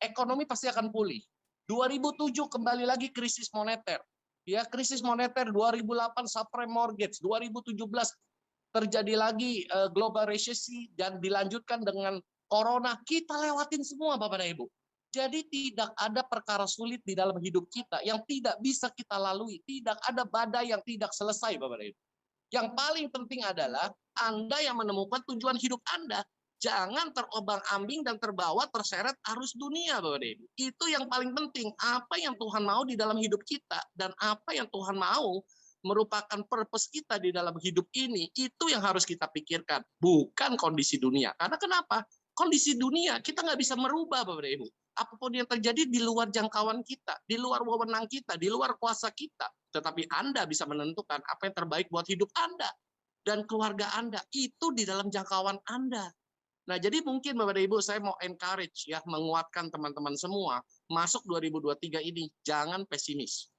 Ekonomi pasti akan pulih. 2007 kembali lagi krisis moneter. Ya, krisis moneter 2008 subprime mortgage, 2017 terjadi lagi global recession dan dilanjutkan dengan corona. Kita lewatin semua Bapak dan Ibu. Jadi tidak ada perkara sulit di dalam hidup kita yang tidak bisa kita lalui. Tidak ada badai yang tidak selesai Bapak dan Ibu. Yang paling penting adalah Anda yang menemukan tujuan hidup Anda. Jangan terombang-ambing dan terbawa terseret arus dunia, Bapak dan Ibu. Itu yang paling penting. Apa yang Tuhan mau di dalam hidup kita dan apa yang Tuhan mau merupakan purpose kita di dalam hidup ini, itu yang harus kita pikirkan. Bukan kondisi dunia. Karena kenapa? Kondisi dunia kita nggak bisa merubah, Bapak dan Ibu. Apapun yang terjadi di luar jangkauan kita, di luar wewenang kita, di luar kuasa kita. Tetapi Anda bisa menentukan apa yang terbaik buat hidup Anda dan keluarga Anda. Itu di dalam jangkauan Anda. Nah, jadi mungkin Bapak dan Ibu, saya mau encourage ya, menguatkan teman-teman semua masuk 2023 ini, jangan pesimis.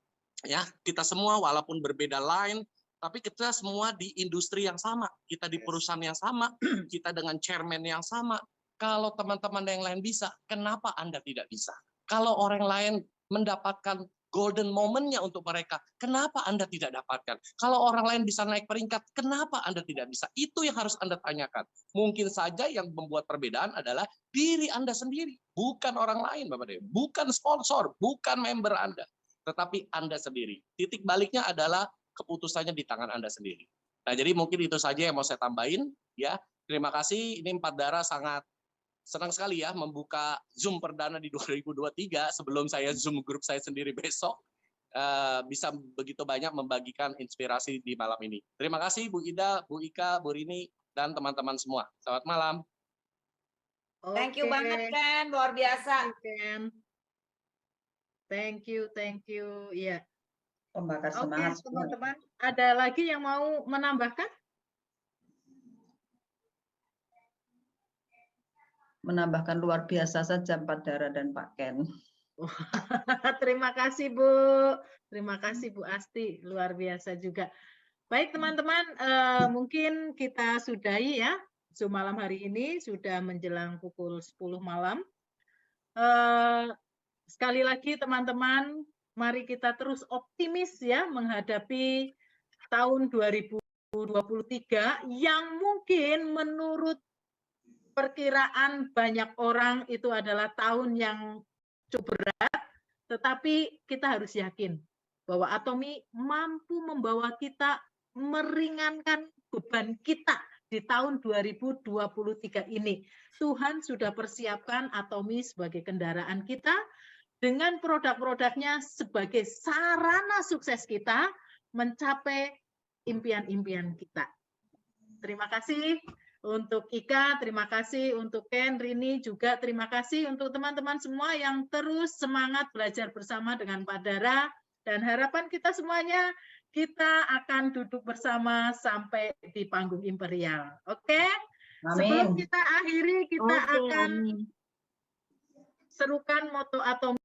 Ya, kita semua walaupun berbeda line, tapi kita semua di industri yang sama, kita di perusahaan yang sama, kita dengan chairman yang sama. Kalau teman-teman yang lain bisa, kenapa Anda tidak bisa? Kalau orang lain mendapatkan golden moment-nya untuk mereka, kenapa Anda tidak dapatkan? Kalau orang lain bisa naik peringkat, kenapa Anda tidak bisa? Itu yang harus Anda tanyakan. Mungkin saja yang membuat perbedaan adalah diri Anda sendiri, bukan orang lain, Bapak Ibu, bukan sponsor, bukan member Anda, tetapi Anda sendiri. Titik baliknya adalah keputusannya di tangan Anda sendiri. Nah, jadi mungkin itu saja yang mau saya tambahin. Ya, terima kasih. Ini Empat Darah sangat senang sekali ya membuka Zoom perdana di 2023 sebelum saya Zoom grup saya sendiri besok. Bisa begitu banyak membagikan inspirasi di malam ini. Terima kasih Bu Ida, Bu Ika, Bu Rini, dan teman-teman semua. Selamat malam. Thank you banget Ken, luar biasa. Thank you. Iya. Pembakar Oke, semangat. teman-teman. Ada lagi yang mau menambahkan? Menambahkan luar biasa saja Empat Darah dan Pak Ken. Terima kasih Bu. Terima kasih Bu Asti, luar biasa juga. Baik teman-teman, mungkin kita sudahi ya Zoom malam hari ini, sudah menjelang pukul 10 malam. Sekali lagi teman-teman, mari kita terus optimis ya menghadapi tahun 2023 yang mungkin menurut perkiraan banyak orang itu adalah tahun yang cukup berat, tetapi kita harus yakin bahwa Atomi mampu membawa kita meringankan beban kita di tahun 2023 ini. Tuhan sudah persiapkan Atomi sebagai kendaraan kita dengan produk-produknya sebagai sarana sukses kita mencapai impian-impian kita. Terima kasih untuk Ika, terima kasih untuk Ken, Rini, juga terima kasih untuk teman-teman semua yang terus semangat belajar bersama dengan Pak Dara, dan harapan kita semuanya, kita akan duduk bersama sampai di panggung imperial. Oke? Sebelum kita akhiri, kita akan serukan moto Atomi.